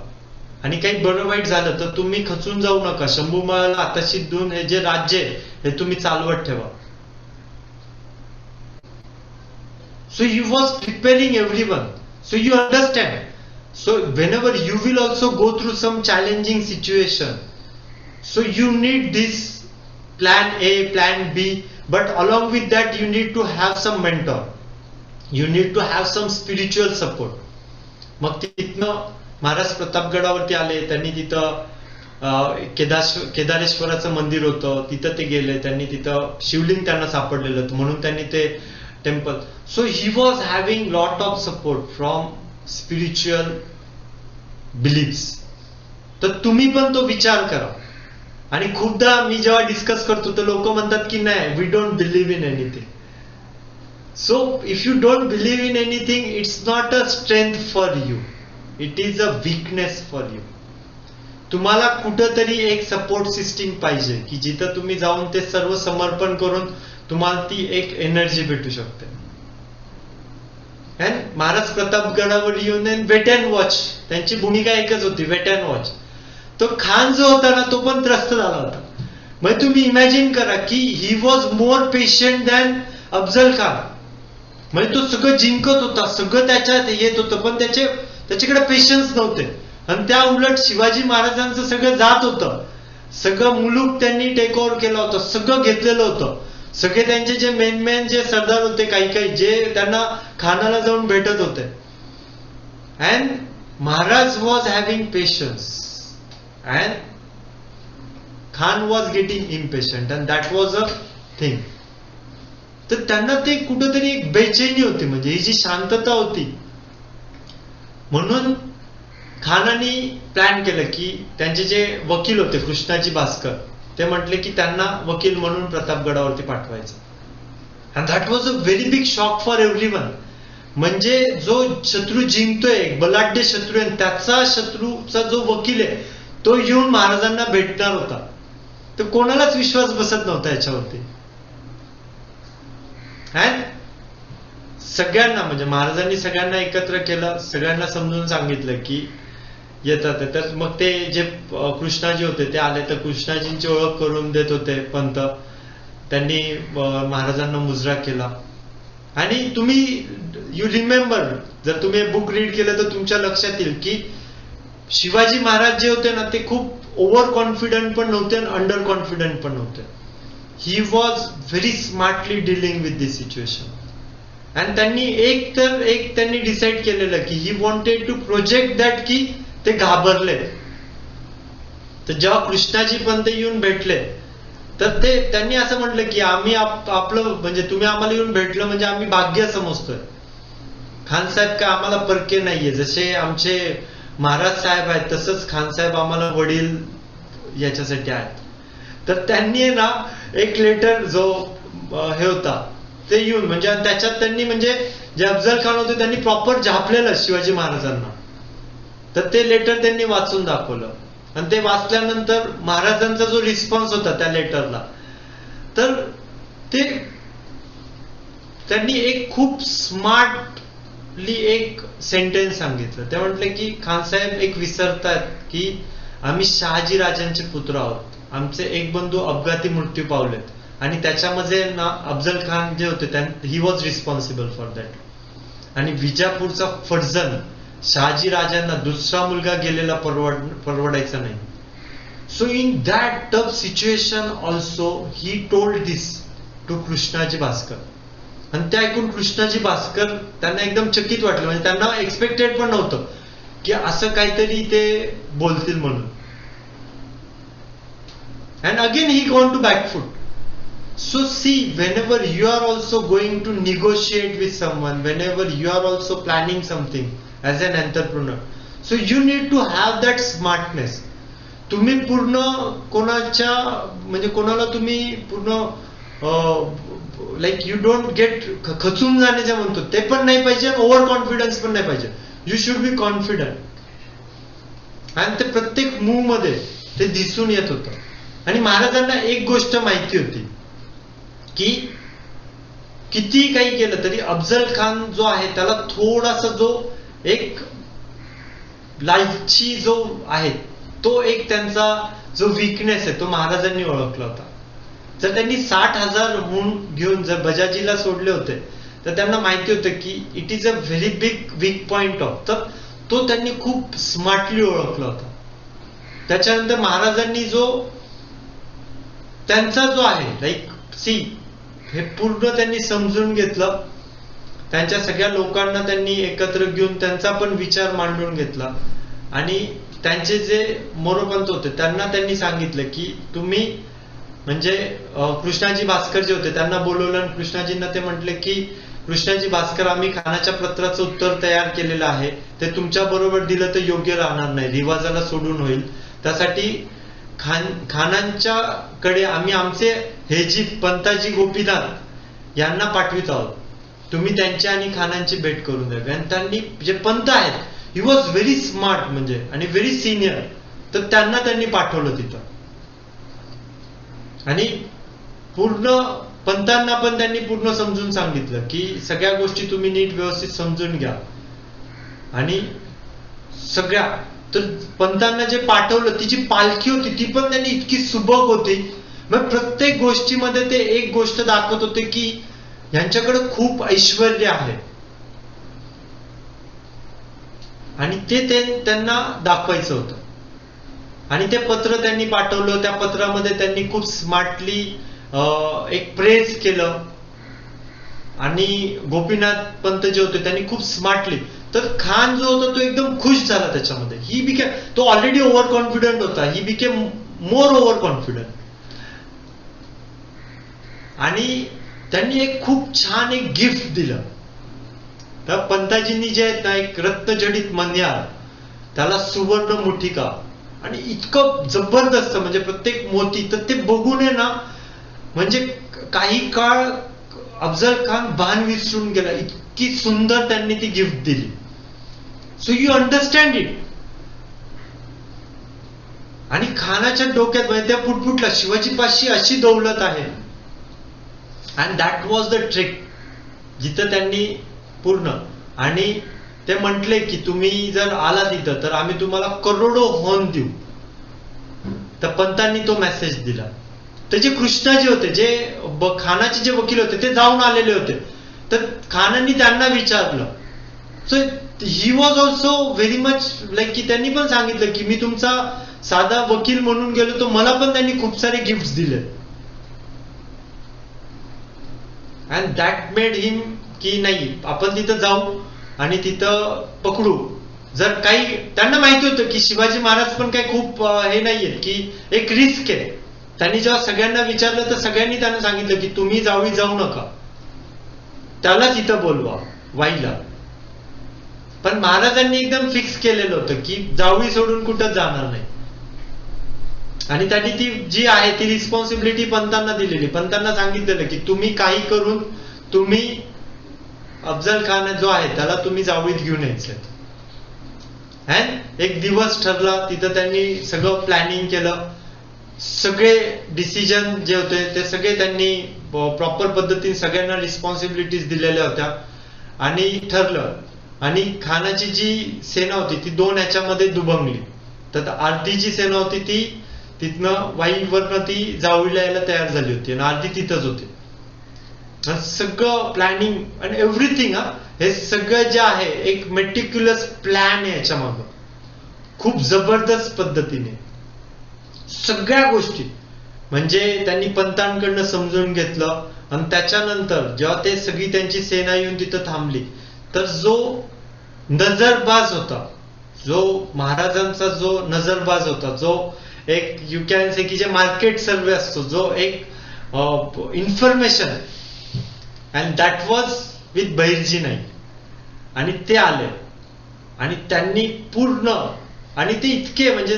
[SPEAKER 1] आणि काही बरं वाईट झालं तर तुम्ही खचून जाऊ नका. शंभू महाराज आताशी देऊन हे जे राज्य आहे हे तुम्ही चालवत ठेवा. So you was preparing everyone. So you understand. So whenever you will also go through some challenging situation, so you need this plan A, plan B, but along with that you need to have some mentor. You need to have some spiritual support. मग तिथनं महाराज प्रतापगडावरती आले. त्यांनी तिथं केदारेश्वराचं मंदिर होतं, तिथं ते गेले. त्यांनी तिथं शिवलिंग त्यांना सापडलेलं म्हणून त्यांनी ते temple. So he was having lot of support from spiritual beliefs. तर तुम्ही पण तो विचार करा. आणि खूपदा मी जेव्हा डिस्कस करतो तर लोक म्हणतात की नाही, we don't believe in anything. So if you don't believe in anything, it's not a strength for you, it is a weakness for you. तुम्हाला कुठंतरी एक सपोर्ट सिस्टीम पाहिजे की जिथं तुम्ही जाऊन ते सर्व समर्पण करून तुम्हाला ती एक एनर्जी भेटू शकते. महाराज प्रतापगडावर येऊन वेट अँड वॉच, त्यांची भूमिका एकच होती, वेट अँड वॉच. तो खान जो होता ना तो पण त्रस्त झाला होता. मग तुम्ही इमॅजिन करा की he was more patient than Afzal Khan. म्हणजे तो सगळं जिंकत होता, सगळं त्याच्यात येत होतं, पण त्याच्याकडे पेशन्स नव्हते. आणि त्या उलट शिवाजी महाराजांचं सगळं जात होतं, सगळं मुलूक त्यांनी टेक ओव्हर केलं होतं, सगळं घेतलेलं होतं. सगळे त्यांचे जे मेन जे सरदार होते, काही जे त्यांना खानाला जाऊन भेटत होते. And Maharaj was having patience and Khan was getting impatient and that was a thing. तर त्यांना ते कुठंतरी एक बेचैनी होती, म्हणजे ही जी शांतता होती. म्हणून खानाने प्लॅन केलं की त्यांचे जे वकील होते कृष्णाजी भास्कर, ते म्हटले की त्यांना वकील म्हणून प्रतापगडावरती पाठवायचं. And that was a very big shock for everyone. म्हणजे जो शत्रू जिंकतोय, एक बलाढ्य शत्रू आहे, त्याचा शत्रूचा जो वकील आहे तो येऊन महाराजांना भेटणार होता. तर कोणालाच विश्वास बसत नव्हता याच्यावरती. अँड सगळ्यांना म्हणजे महाराजांनी सगळ्यांना एकत्र केलं, सगळ्यांना समजून सांगितलं की येतात. तर मग ते जे कृष्णाजी होते ते आले, तर कृष्णाजींची ओळख करून देत होते पंत. त्यांनी महाराजांना मुजरा केला. आणि तुम्ही यू रिमेंबर, जर तुम्ही बुक रीड केलं तर तुमच्या लक्षात येईल की शिवाजी महाराज जे होते ना ते खूप ओव्हर कॉन्फिडंट पण नव्हते आणि अंडर कॉन्फिडंट पण नव्हते. He was very smartly dealing with this situation. आणि त्यांनी डिसाईड केलेलं की he wanted to project that की ते घाबरले. तर जेव्हा कृष्णाजी पंत येऊन भेटले तर त्यांनी असं म्हटलं की आम्ही आपलं म्हणजे तुम्ही आम्हाला येऊन भेटलं म्हणजे आम्ही भाग्य समजतोय. खान साहेब काय आम्हाला परके नाहीये. जसे आमचे महाराज साहेब आहेत तसंच खान साहेब आम्हाला वडील याच्यासाठी आहेत. तर त्यांनी ना एक लेटर जो हे होता ते येऊन म्हणजे त्याच्यात त्यांनी म्हणजे जे अफजल खान होते त्यांनी प्रॉपर झापलेलं शिवाजी महाराजांना. तर ते लेटर त्यांनी वाचून दाखवलं आणि ते वाचल्यानंतर महाराजांचा जो रिस्पॉन्स होता त्या लेटरला तर त्यांनी एक खूप स्मार्टली एक सेंटेन्स सांगितलं. ते म्हटले की खान साहेब एक विसरतात की आम्ही शहाजी राजांचे पुत्र आहोत. आमचे एक बंधू अपघाती मृत्यू पावलेत आणि त्याच्यामध्ये ना अफजल खान जे होते he was responsible for that. आणि विजापूरचा फर्जन शहाजी राजांना दुसरा मुलगा गेलेला परवडायचा नाही. So in that tough situation also he told this to Krishnaji Bhaskar. आणि ते ऐकून कृष्णाजी भास्कर त्यांना एकदम चकित वाटलं. म्हणजे त्यांना एक्सपेक्टेड पण नव्हतं की असं काहीतरी ते बोलतील म्हणून. And again he gone to back foot. So see, whenever you are also going to negotiate with someone, whenever you are also planning something as an entrepreneur, so you need to have that smartness. तुम्ही पूर्ण कोणाच्या म्हणजे कोणाला तुम्ही पूर्ण like you don't get खचून जाणे जे म्हणतो ते पण नाही पाहिजे, ओव्हर कॉन्फिडन्स पण नाही पाहिजे. You should be confident. आणि ते प्रत्येक मूव्ह मध्ये ते दिसून येत होतं. आणि महाराजांना एक गोष्ट माहिती होती की किती काही केलं तरी अफजल खान जो आहे त्याला थोडासा जो एक लालची जो आहे तो एक त्यांचा जो वीकनेस आहे तो महाराजांनी ओळखला होता. जर त्यांनी 60,000 हुंड घेऊन जर बजाजीला सोडले होते तर त्यांना माहिती होतं की it is a very big weak point of. तर तो त्यांनी खूप स्मार्टली ओळखला होता. त्याच्यानंतर महाराजांनी जो त्यांचा जो आहे लाईक सी हे पूर्ण त्यांनी समजून घेतलं. त्यांच्या सगळ्या लोकांना त्यांनी एकत्र घेऊन त्यांचा पण विचार मांडून घेतला. आणि त्यांचे जे मोरोपंत होते त्यांना त्यांनी सांगितलं की तुम्ही म्हणजे कृष्णाजी भास्कर जे होते त्यांना बोलवलं आणि कृष्णाजींना ते म्हटले की कृष्णाजी भास्कर आम्ही खानाच्या पत्राचं उत्तर तयार केलेलं आहे. ते तुमच्या बरोबर दिलं तर योग्य राहणार नाही, रिवाजाला सोडून होईल. त्यासाठी खानांच्या कडे आम्ही आमचे हे जी पंताजी गोपीनाथ यांना पाठवित आहोत. तुम्ही त्यांची आणि खानांची भेट करून द्यावी. आणि त्यांनी जे पंत आहेत ही वॉज व्हेरी स्मार्ट म्हणजे आणि व्हेरी सिनियर. तर त्यांना त्यांनी पाठवलं तिथं. आणि पूर्ण पंतांना पण त्यांनी पूर्ण समजून सांगितलं की सगळ्या गोष्टी तुम्ही नीट व्यवस्थित समजून घ्या. आणि सगळ्या तर पंतांना जे पाठवलं ती जी पालखी होती ती पण त्यांनी इतकी सुबक होती. मग प्रत्येक गोष्टीमध्ये ते एक गोष्ट दाखवत होते की यांच्याकडे खूप ऐश्वर आहे आणि ते त्यांना दाखवायचं होतं. आणि ते पत्र त्यांनी पाठवलं. त्या पत्रामध्ये त्यांनी खूप स्मार्टली एक प्रेज केलं. आणि गोपीनाथ पंत जे होते त्यांनी खूप स्मार्टली. तर खान जो होता तो एकदम खुश झाला त्याच्यामध्ये. ही बिकेम तो ऑलरेडी ओव्हर कॉन्फिडंट होता. He became more over confident. आणि त्यांनी एक खूप छान एक गिफ्ट दिलं. त्या पंताजींनी जे आहेत ना एक रत्नजडित मण्यार, त्याला सुवर्ण मुठिका आणि इतकं जबरदस्त म्हणजे प्रत्येक मोती. तर ते बघून आहे ना म्हणजे काही काळ अफजल खान भान विसरून गेला. इतकी सुंदर त्यांनी ती गिफ्ट दिली. So you understand it. आणि खानाच्या डोक्यात म्हणजे त्या फुटफुटला शिवाजीपाशी अशी दौलत आहे. And that was the trick जिथं त्यांनी पूर्ण. आणि ते म्हटले की तुम्ही जर आला तिथं तर आम्ही तुम्हाला करोडो होन देऊ. तर पंतांनी तो मेसेज दिला. तर जे कृष्णाजी होते जे खानाचे जे वकील होते ते जाऊन आलेले होते. तर खानांनी त्यांना विचारलं. So he was also very much like की त्यांनी पण सांगितलं की मी तुमचा साधा वकील म्हणून गेलो तर मला पण त्यांनी खूप सारे गिफ्ट दिले. अँड दॅट मेड हिम की नाही आपण तिथं जाऊ आणि तिथं पकडू. जर काही त्यांना माहिती होतं की शिवाजी महाराज पण काही खूप हे नाहीये की एक रिस्क आहे. त्यांनी जेव्हा सगळ्यांना विचारलं तर सगळ्यांनी त्यांना सांगितलं की तुम्ही जावी जाऊ नका, त्यालाच इथं बोलवा वाईला. पण महाराजांनी एकदम फिक्स केलेलं होतं की जावळी सोडून कुठं जाणार नाही. आणि त्यांनी ती जी आहे ती रिस्पॉन्सिबिलिटी पंतांना दिलेली. पंतांना सांगितलेलं की तुम्ही काही करून तुम्ही अफजल खान जो आहे त्याला तुम्ही जावळीत घेऊन यायचंय. एक दिवस ठरला, तिथं त्यांनी सगळं प्लॅनिंग केलं, सगळे डिसिजन जे होते ते सगळे त्यांनी प्रॉपर पद्धतीने सगळ्यांना रिस्पॉन्सिबिलिटीज दिलेल्या होत्या आणि ठरलं. आणि खानाची जी सेना होती ती दोन याच्यामध्ये दुभंगली. तर अर्धी जी सेना होती ती तिथनं वाईवरनं ती जावळीला यायला तयार झाली होती आणि अर्धी तिथंच होती. सगळं प्लॅनिंग आणि एव्हरीथिंग, हे सगळं जे आहे एक मेटिक्युलस प्लॅन आहे याच्या मागं, खूप जबरदस्त पद्धतीने सगळ्या गोष्टी. म्हणजे त्यांनी पंतांकडनं समजून घेतलं आणि त्याच्यानंतर जेव्हा ते सगळी त्यांची सेना येऊन तिथं थांबली तर जो नजरबाज होता, जो महाराजांचा जो नजरबाज होता, जो एक यू कॅन से की जे मार्केट सर्वे असतो, जो एक information, and that was with Bahirji Naik. आणि ते आले आणि त्यांनी पूर्ण, आणि ते इतके म्हणजे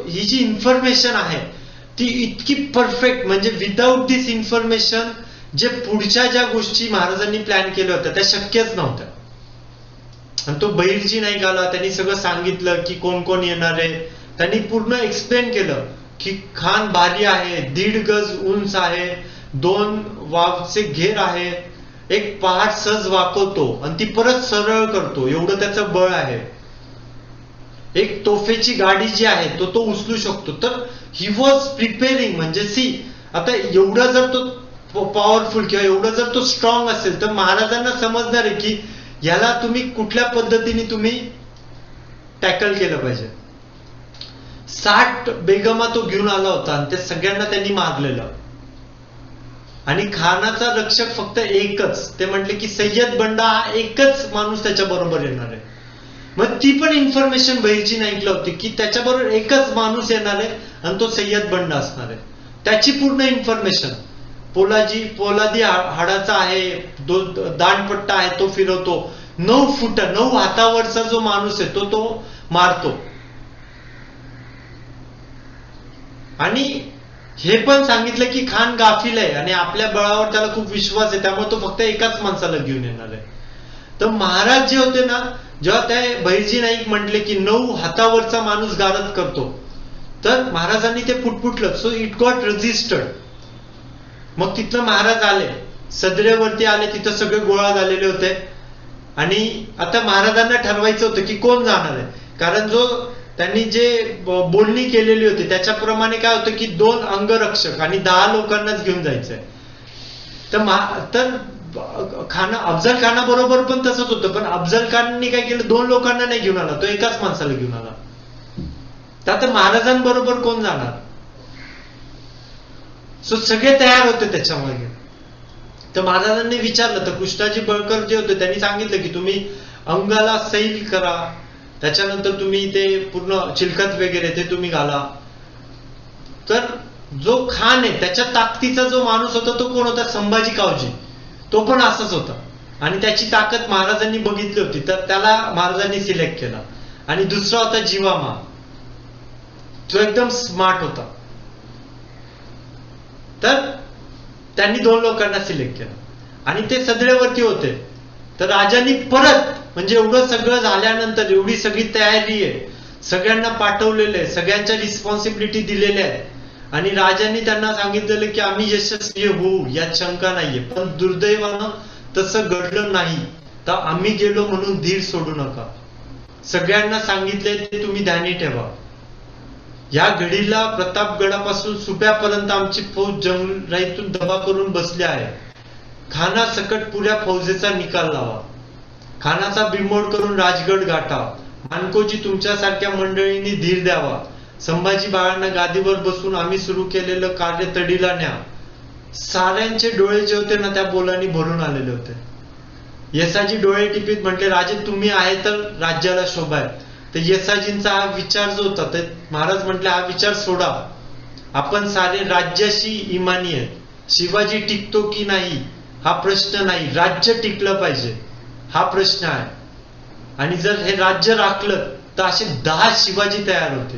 [SPEAKER 1] ही जी इन्फॉर्मेशन आहे ती इतकी परफेक्ट, म्हणजे विदाउट दिस इन्फॉर्मेशन जे पुढच्या ज्या गोष्टी महाराजांनी प्लॅन केल्या होत्या त्या शक्यच नव्हत्या. आणि तो बहिर्जी नाईक आला, त्यांनी सगळं सांगितलं की कोण कोण येणार आहे. त्यांनी पूर्ण एक्सप्लेन केलं की खान भारी आहे, 1.5 गज उंच आहे, 2 वावचे घेर आहे, एक पहाड सहज वाकवतो आणि ती परत सरळ करतो, एवढं त्याचं बळ आहे. एक तोफेची गाडी जी आहे तो उचलू शकतो. तर ही वॉज प्रिपेरिंग. म्हणजे सी, आता एवढं जर तो पॉवरफुल किंवा एवढं जर तो स्ट्रॉंग असेल तर महाराजांना समजणार आहे की याला तुम्ही कुठल्या पद्धतीने तुम्ही टॅकल केलं पाहिजे. 60 बेगमा तो घेऊन आला होता आणि ते सगळ्यांना त्यांनी मारलेलं. आणि खानाचा रक्षक फक्त एकच, ते म्हटले की सय्यद बंडा हा एकच माणूस त्याच्या बरोबर येणार आहे. मग ती पण इन्फॉर्मेशन बहिर्जी नाईकला होती की त्याच्याबरोबर एकच माणूस येणार आहे आणि तो सय्यद बंडा असणार आहे. त्याची पूर्ण इन्फॉर्मेशन, पोलादी हाडाचा आहे, दांडपट्टा आहे तो फिरवतो, 9 फूट 9 हातावरचा जो माणूस आहे तो मारतो. आणि हे पण सांगितलं की खान गाफील आहे आणि आपल्या बळावर त्याला खूप विश्वास आहे, त्यामुळे तो फक्त एकाच माणसाला घेऊन येणार आहे. तर महाराज जे होते ना, जेव्हा त्या बहिर्जी नाईक म्हटले की 9 हातावरचा माणूस गारद करतो, तर महाराजांनी ते फुटफुटलं. So it got registered. मग तिथलं महाराज आले, सदरेवरती आले, तिथं सगळे गोळा झालेले होते. आणि आता महाराजांना ठरवायचं होतं की कोण जाणार आहे. कारण त्यांनी जे बोलणी केलेली होती त्याच्याप्रमाणे काय होतं की 2 अंगरक्षक आणि 10 लोकांनाच घेऊन जायचंय. तर अफजल खानाबरोबर पण तसंच होतं, पण अफजल खाननी काय केलं, 2 लोकांना नाही घेऊन आला, तो एकाच माणसाला घेऊन आला. तर आता महाराजांबरोबर कोण जाणार. सो सगळे तयार होते त्याच्यामध्ये. तर महाराजांनी विचारलं तर कृष्णाजी बळकर जे होते त्यांनी सांगितलं की तुम्ही अंगाला सैल करा, त्याच्यानंतर तुम्ही ते पूर्ण चिलखत वगैरे ते तुम्ही घाला. तर जो खान आहे त्याच्या ताकदीचा जो माणूस होता तो कोण होता, संभाजी कावजी. तो पण असाच होता आणि त्याची ताकद महाराजांनी बघितली होती, तर त्याला महाराजांनी सिलेक्ट केला. आणि दुसरा होता जीवामा, जो एकदम स्मार्ट होता. तर त्यांनी 2 लोकांना सिलेक्ट केलं आणि ते सदरेवरती होते. तर राजांनी परत, म्हणजे एवढं सगळं झाल्यानंतर, एवढी सगळी तयारी आहे, सगळ्यांना पाठवलेलं आहे, सगळ्यांच्या रिस्पॉन्सिबिलिटी दिलेल्या आहेत आणि राजांनी त्यांना सांगितलेलं की आम्ही यशस्वी होऊ यात शंका नाहीये. पण दुर्दैवानं तसं घडलं नाही, तर आम्ही गेलो म्हणून धीर सोडू नका. सगळ्यांना सांगितले ते तुम्ही ध्यानी ठेवा. या घडीला प्रतापगडापासून सुप्यापर्यंत आमची फौज जंगलातून दबा करून बसली आहे. खाना सकट पुऱ्या फौजेचा निकाल लावा. खानाचा बिमोड करून राजगड गाठा, मानकोजी तुमच्यासारख्या मंडळींनी धीर द्यावा, संभाजी बाळांना गादीवर बसून आम्ही सुरू केलेलं कार्य तडीला न्या. साऱ्यांचे डोळे जे होते ना त्या बोलांनी भरून आलेले होते. येसाजी डोळे टिपीत म्हटले, राजे तुम्ही आहे तर राज्याला शोभा आहे. तर येसाजींचा हा विचार जो होता ते महाराज म्हटले, हा विचार सोडा, आपण सारे राज्याशी इमानी आहेत. शिवाजी टिकतो की नाही हा प्रश्न नाही, राज्य टिकलं पाहिजे हा प्रश्न आहे. आणि जर हे राज्य राखलं तर असे 10 शिवाजी तयार होते.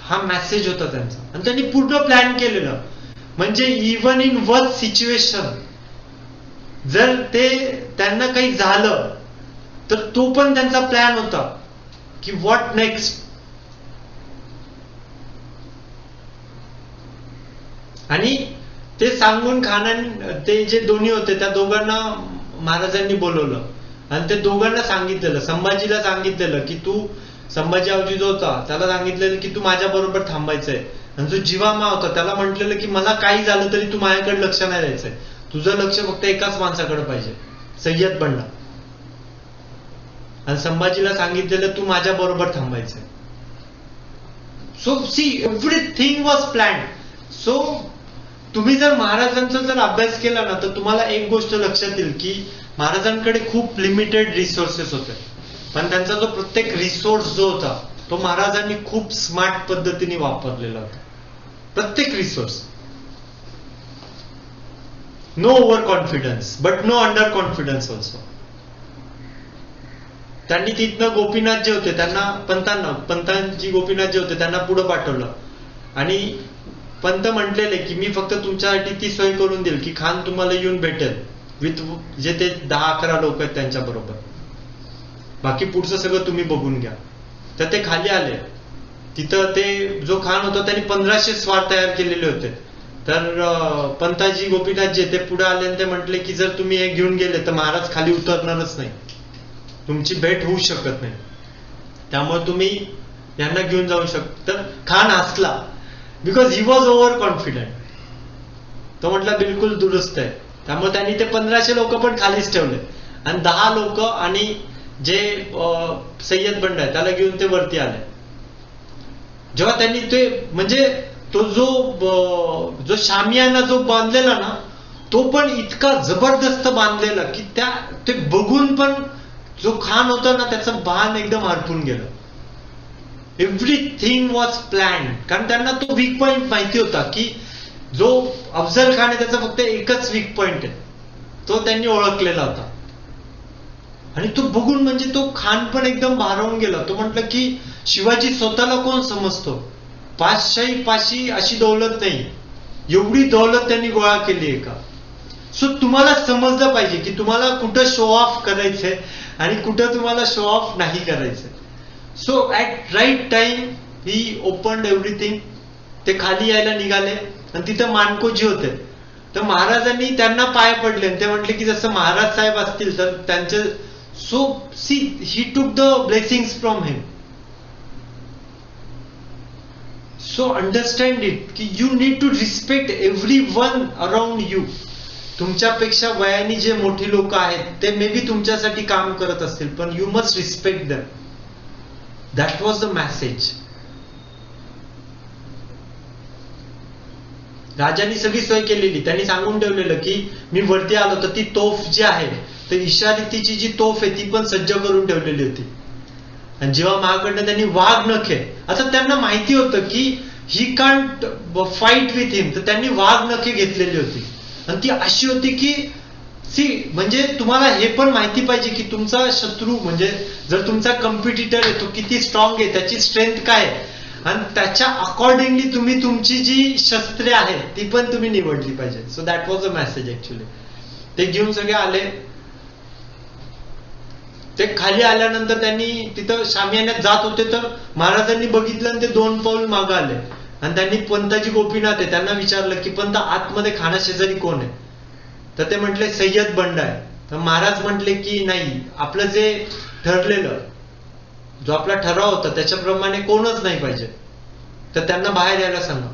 [SPEAKER 1] हा मेसेज होता त्यांचा आणि त्यांनी पूर्ण प्लॅन केलेलं. म्हणजे इवन इन वर्स्ट सिच्युएशन जर ते त्यांना काही झालं तर तो पण त्यांचा प्लॅन होता की व्हॉट नेक्स्ट. आणि ते सांगून खानाने ते जे दोन्ही होते त्या दोघांना महाराजांनी बोलवलं आणि ते दोघांना सांगितलेलं, संभाजीला सांगितलेलं की तू, संभाजी आवजी जो होता त्याला सांगितलेलं की तू माझ्या बरोबर थांबायचंय. आणि जो जीवामा होता त्याला म्हटलेलं की मला काही झालं तरी तू माझ्याकडे लक्ष नाही द्यायचंय, तुझं लक्ष फक्त एकाच माणसाकडे पाहिजे, सय्यद बंडा. आणि संभाजीला सांगितलेलं तू माझ्या बरोबर थांबायचंय. So see everything was planned. So तुम्ही जर महाराजांचा जर अभ्यास केला ना तर तुम्हाला एक गोष्ट लक्षात येईल की महाराजांकडे खूप लिमिटेड रिसोर्सेस होते, पण त्यांचा जो प्रत्येक रिसोर्स जो होता तो महाराजांनी खूप स्मार्ट पद्धतीने वापरलेला होता. प्रत्येक resource. No over confidence but no under confidence also. त्यांनी तिथनं गोपीनाथ जे होते त्यांना पंतांजी गोपीनाथ जे होते त्यांना पुढे पाठवलं आणि पंत म्हटलेले की मी फक्त तुमच्यासाठी ती सोय करून देईल की खान तुम्हाला येऊन भेटेल विथ जे ते 10-11 लोक आहेत त्यांच्या बरोबर, बाकी पुढचं सगळं तुम्ही बघून घ्या. तर ते खाली आले. तिथं ते जो खान होता त्यांनी 1500 स्वार तयार केलेले होते. तर पंताजी गोपीनाथ जे ते पुढे आले आणि ते म्हटले की जर तुम्ही हे घेऊन गेले तर महाराज खाली उतरणारच नाही, तुमची भेट होऊ शकत नाही, त्यामुळे तुम्ही यांना घेऊन जाऊ शकता. तर खान हसला because he was over confident. तो म्हटला बिलकुल दुरुस्त आहे. त्यामुळे त्यांनी ते 1500 लोक पण खालीच ठेवले आणि 10 लोक आणि जे सय्यद बंड आहे त्याला घेऊन ते वरती आले. जेव्हा त्यांनी ते म्हणजे तो जो शामियाना जो बांधलेला ना तो पण इतका जबरदस्त बांधलेला की ते बघून पण जो खान होता ना त्याचं भान एकदम हरपून गेलं. Everything was planned. कारण त्यांना तो वीक पॉइंट माहिती होता की जो अफजल खान आहे त्याचा फक्त एकच वीक पॉइंट आहे, तो त्यांनी ओळखलेला होता. आणि तो बघून म्हणजे तो खान पण एकदम भारावून गेला. तो म्हटलं की शिवाजी स्वतःला कोण समजतो, पाचशाही पाशी अशी दौलत नाही, एवढी दौलत त्यांनी गोळा केली आहे का. सो तुम्हाला समजलं पाहिजे की तुम्हाला कुठं शो ऑफ करायचंय आणि कुठं तुम्हाला शो ऑफ नाही करायचंय. So at right time he opened everything. ते खाली यायला निघाले आणि तिथं मानकोजी होते. तर महाराजांनी त्यांना पाय पडले आणि ते म्हटले की जसं महाराज साहेब असतील तर त्यांचे. So see he took the blessings from him. So understand it की you need to respect everyone around you. तुमच्यापेक्षा वयाने जे मोठी लोक आहेत ते मे बी तुमच्यासाठी काम करत असतील पण you must respect them. That was the message. राजांनी सगळी सोय केलेली. त्यांनी सांगून ठेवलेलं की मी वरती आलो तर ती तोफ जी आहे तर इशारितीची जी तोफ आहे ती पण सज्ज करून ठेवलेली होती. आणि जेव्हा महाकडनं त्यांनी वाघ नखे, आता त्यांना माहिती होतं की ही कांट फाईट विथ हिम, तर त्यांनी वाघ नखे घेतलेली होती आणि ती अशी होती की सी म्हणजे तुम्हाला हे पण माहिती पाहिजे की तुमचा शत्रू म्हणजे जर तुमचा कॉम्पिटिटर आहे तो किती स्ट्रॉंग आहे, त्याची स्ट्रेंथ काय आहे आणि त्याच्या अकॉर्डिंगली तुम्ही तुमची जी शस्त्रे आहेत ती पण तुम्ही निवडली पाहिजे. So that was a message actually. ते घेऊन सगळे आले. ते खाली आल्यानंतर त्यांनी तिथं शामियान्यात जात होते तर महाराजांनी बघितलं आणि ते 2 पाऊल मागं आले आणि त्यांनी पंताजी गोपीनाथ आहे त्यांना विचारलं की पंत आतमध्ये खाना शेजारी कोण आहे. तर ते म्हटले सय्यद बंड आहे. तर महाराज म्हटले की नाही, आपलं जे ठरलेलं जो आपला ठराव होता त्याच्याप्रमाणे कोणच नाही पाहिजे, तर त्यांना बाहेर यायला सांगा.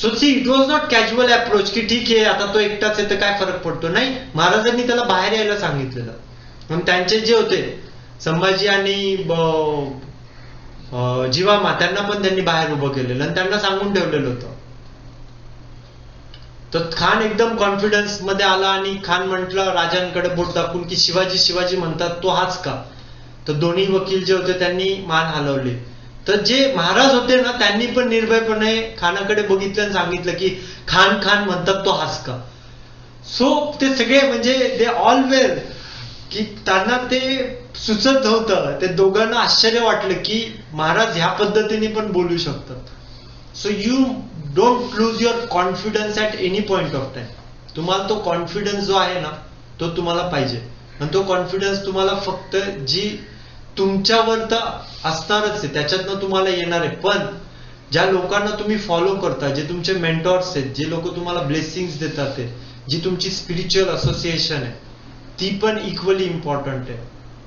[SPEAKER 1] So see it was not casual approach की ठीक आहे आता तो एकटाच आहे तर काय फरक पडतो. नाही, महाराजांनी त्याला बाहेर यायला सांगितलेलं. आणि त्यांचे जे होते संभाजी आणि जिवामा त्यांना पण त्यांनी बाहेर उभं केलेलं आणि त्यांना सांगून ठेवलेलं होतं. तर खान एकदम कॉन्फिडन्स मध्ये आला आणि खान म्हटलं राजांकडे बोट दाखवून की शिवाजी शिवाजी म्हणतात तो हाच का. तर दोन्ही वकील जे होते त्यांनी मान हलवले. तर जे महाराज होते ना त्यांनी पण निर्भयपणे खानाकडे बघितलं आणि सांगितलं की खान खान म्हणतात तो हाच का. सो ते सगळे म्हणजे दे ऑल वेर की त्यांना ते सुचत नव्हतं. ते दोघांना आश्चर्य वाटलं की महाराज ह्या पद्धतीने पण बोलू शकतात. So you don't lose your confidence at any point of time. तुम्हाला तो कॉन्फिडन्स जो आहे ना तो तुम्हाला पाहिजे. आणि तो कॉन्फिडन्स तुम्हाला फक्त जी तुमच्यावर तर असणारच आहे त्याच्यातनं तुम्हाला येणार आहे. पण ज्या लोकांना तुम्ही फॉलो करता, जे तुमचे मेंटॉर्स आहेत, जे लोक तुम्हाला ब्लेसिंग्स देतात ते, जी तुमची स्पिरिच्युअल असोसिएशन आहे ती पण इक्वली इम्पॉर्टंट आहे.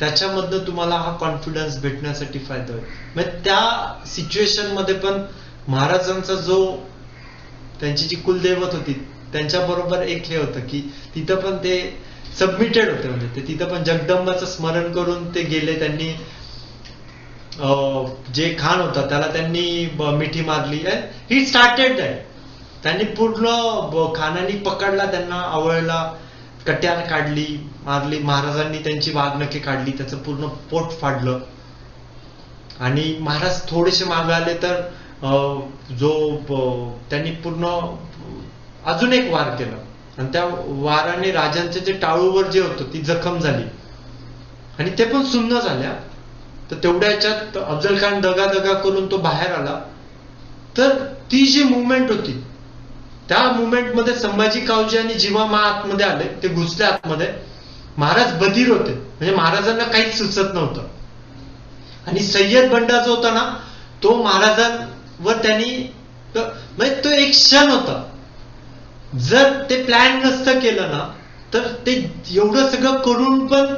[SPEAKER 1] त्याच्यामधनं तुम्हाला हा कॉन्फिडन्स भेटण्यासाठी फायदा होईल. म्हणजे त्या सिच्युएशन मध्ये पण महाराजांचा जो त्यांची जी कुलदैवत होती त्यांच्याबरोबर एक हे होतं की तिथं पण ते सबमिटेड होते. म्हणजे ते तिथं पण जगदंबाचं स्मरण करून ते गेले. त्यांनी जे खान होता त्याला त्यांनी मिठी मारली. He started that. त्यांनी पूर्ण खानाने पकडला, त्यांना आवळला, कट्यार काढली, मारली. महाराजांनी त्यांची वाघनखे काढली, त्याचं पूर्ण पोट फाडलं. आणि महाराज थोडेसे मागे आले तर त्यांनी पूर्ण अजून एक वार केला आणि त्या वाराने राजांचे जे टाळूवर जे होतं ती जखम झाली आणि ते पण सुन्न झाल्या. तर तेवढ्या याच्यात अफजल खान दगा करून तो बाहेर आला. तर ती जी मुवमेंट होती त्या मुवमेंट मध्ये संभाजी कावजी आणि जिवामा आतमध्ये आले. ते घुसले आतमध्ये. महाराज बधीर होते, म्हणजे महाराजांना काहीच सुचत नव्हतं. आणि सय्यद बंडा जो होता ना तो महाराजांवर त्यांनी म्हणजे तो एक क्षण होता. जर ते प्लॅन नसतं केलं ना तर ते एवढं सगळं करून पण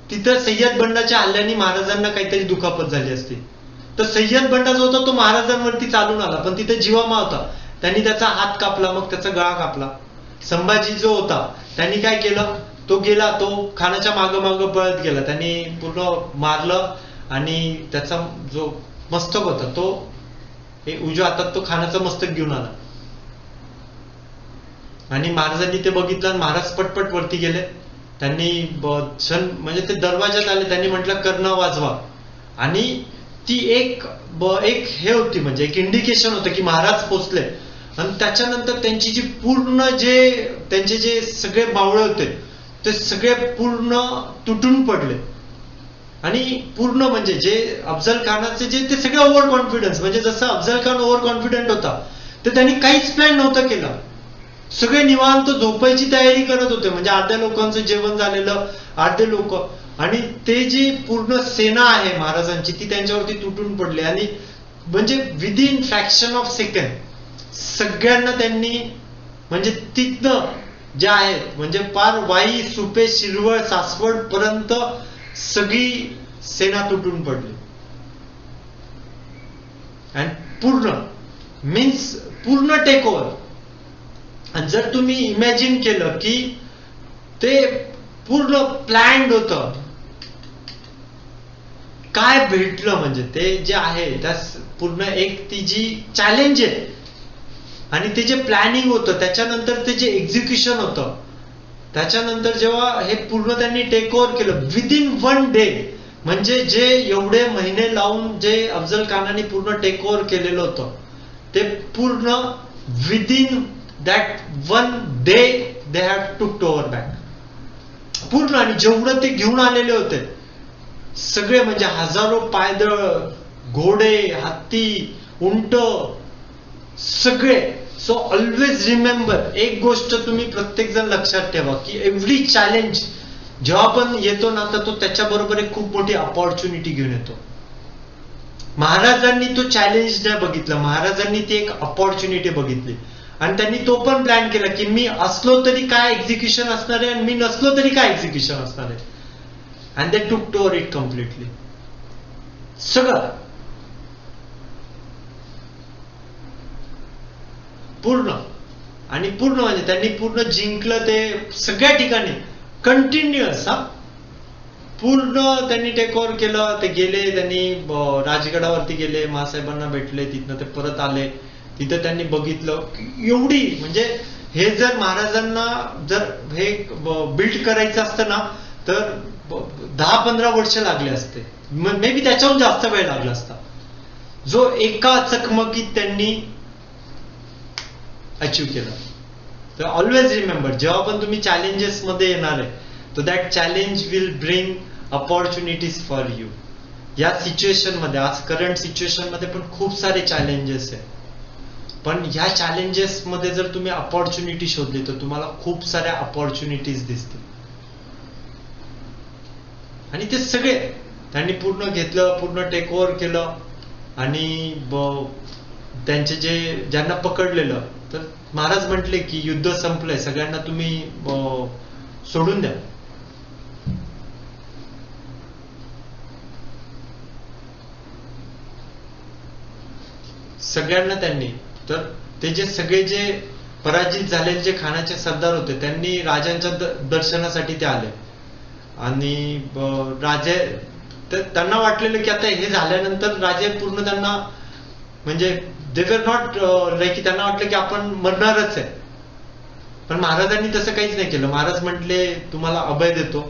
[SPEAKER 1] तिथं सय्यद बंडाच्या हल्ल्याने महाराजांना काहीतरी दुखापत झाली असती. तर सय्यद बंडा जो होता तो महाराजांवरती चालून आला, पण तिथे जिवामा होता, त्यांनी त्याचा हात कापला, मग त्याचा गळा कापला. संभाजी जो होता त्यांनी काय केलं, तो गेला, तो खानाच्या मागं पळत गेला, त्यांनी पूर्ण मारलं आणि त्याचा जो मस्तक होता तो उजव्या हातात तो खानाचं मस्तक घेऊन आला. आणि महाराजांनी ते बघितलं आणि महाराज पटपट वरती गेले. त्यांनी म्हणजे ते दरवाजात आले, त्यांनी म्हटलं कर्ण वाजवा. आणि ती एक हे होती, म्हणजे एक इंडिकेशन होतं की महाराज पोचले. आणि त्याच्यानंतर त्यांची जी पूर्ण त्यांचे जे सगळे बावळे होते ते सगळे पूर्ण तुटून पडले. आणि पूर्ण म्हणजे जे अफजल खानाचे जे ते सगळे ओव्हर कॉन्फिडन्स, म्हणजे जसं अफजल खान ओव्हर कॉन्फिडंट होता तर त्यांनी काहीच प्लॅन नव्हतं केलं. सगळे निवांत झोपायची तयारी करत होते. म्हणजे अर्ध्या लोकांचं जेवण झालेलं, अर्धे लोक, आणि ते जी पूर्ण सेना आहे महाराजांची ती त्यांच्यावरती तुटून पडली. आणि म्हणजे विदिन फ्रॅक्शन ऑफ सेकंड सगळ्यांना त्यांनी म्हणजे तिथनं जे आहेत म्हणजे पार वाई, सुपे, शिरवळ, सासवड पर्यंत सगळी सेना तुटून पडली. आणि पूर्ण टेक ओव्हर. आणि जर तुम्ही इमॅजिन केलं की ते पूर्ण प्लॅन्ड होतं, काय भेटलं म्हणजे ते जे आहे त्या पूर्ण एक ती जी चॅलेंज आहे आणि ते जे प्लॅनिंग होतं त्याच्यानंतर ते जे एक्झिक्युशन होतं, त्याच्यानंतर जेव्हा हे पूर्ण त्यांनी टेक ओव्हर केलं विदिन 1 डे, म्हणजे जे एवढे महिने लावून जे अफजल खानाने पूर्ण टेक ओव्हर केलेलं होतं ते पूर्ण within that 1 day they have टूक ओव्हर बॅक पूर्ण. आणि जेवढं ते घेऊन आलेले होते सगळे म्हणजे हजारो पायदळ, घोडे, हत्ती, उंट सगळे. सो ऑलवेज रिमेंबर, एक गोष्ट तुम्ही प्रत्येक जण लक्षात ठेवा की एव्हरी चॅलेंज जेव्हा पण येतो ना तर तो त्याच्याबरोबर एक खूप मोठी अपॉर्च्युनिटी घेऊन येतो. महाराजांनी तो चॅलेंज नाही बघितला, महाराजांनी ती एक अपॉर्च्युनिटी बघितली. आणि त्यांनी तो पण प्लॅन केला की मी असलो तरी काय एक्झिक्युशन असणार आहे आणि मी नसलो तरी काय एक्झिक्युशन असणार आहे. अँड दे टूक ओव्हर इट कम्प्लिटली सगळं. पूर्ण. आणि पूर्ण म्हणजे त्यांनी पूर्ण जिंकलं ते सगळ्या ठिकाणी कंटिन्युअस. पूर्ण त्यांनी टेक ओव्हर केलं. ते गेले, त्यांनी राजगडावरती गेले, महासाहेबांना भेटले, तिथनं ते परत आले. तिथं त्यांनी बघितलं एवढी म्हणजे हे जर महाराजांना जर हे बिल्ड करायचं असतं ना तर 10-15 वर्ष लागले असते, मे बी त्याच्याहून जास्त वेळ लागला असता, जो एका चकमकीत त्यांनी अचीव केला. तर ऑलवेज रिमेंबर, जेव्हा पण तुम्ही चॅलेंजेस मध्ये येणार आहे तर that challenge will bring opportunities for you. या सिच्युएशन मध्ये, आज करंट सिच्युएशन मध्ये पण खूप सारे चॅलेंजेस आहेत, पण ह्या चॅलेंजेस मध्ये जर तुम्ही अपॉर्च्युनिटी शोधली तर तुम्हाला खूप साऱ्या अपॉर्च्युनिटीज दिसतील. आणि ते सगळे त्यांनी पूर्ण घेतलं, पूर्ण टेक ओव्हर केलं. आणि त्यांचे जे ज्यांना पकडलेलं, तर महाराज म्हटले की युद्ध संपलंय, सगळ्यांना तुम्ही सोडून द्या. सगळ्यांना त्यांनी, तर ते जे सगळे जे पराजित झालेले जे खानाचे सरदार होते त्यांनी राजांच्या दर्शनासाठी ते आले. आणि राजे त्यांना वाटलेलं की आता हे झाल्यानंतर राजे पूर्ण त्यांना म्हणजे दे वर नॉट लाईक, त्यांना वाटलं की आपण मरणारच आहे. पण महाराजांनी तसं काहीच नाही केलं. महाराज म्हटले तुम्हाला अभय देतो,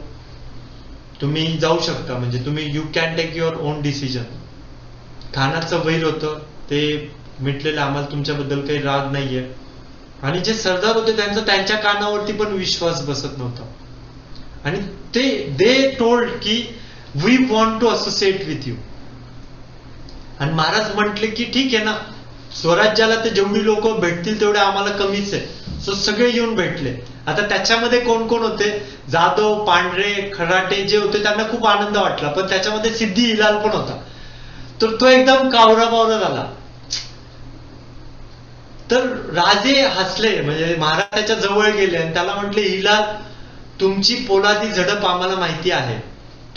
[SPEAKER 1] तुम्ही जाऊ शकता, म्हणजे तुम्ही you can take your own decision. खानाचं वैर होतं ते मिटलेलं, आम्हाला तुमच्याबद्दल काही राग नाहीये. आणि जे सरदार होते त्यांचा त्यांच्या कानावरती पण विश्वास बसत नव्हता. आणि ते दे टोल्ड की we want to associate with you. आणि महाराज म्हटले की ठीक आहे ना, स्वराज्याला तर जेवढी लोक भेटतील तेवढे आम्हाला कमीच आहे. सो सगळे येऊन भेटले. आता त्याच्यामध्ये कोण कोण होते, जाधव, पांढरे, खराटे जे होते त्यांना खूप आनंद वाटला, पण त्याच्यामध्ये सिद्धी हिलाल पण होता. तर तो एकदम कावरा बावरा झाला. तर राजे हसले, म्हणजे महाराज त्याच्या जवळ गेले आणि त्याला म्हटले हिलाल, तुमची पोलादी झडप आम्हाला माहिती आहे,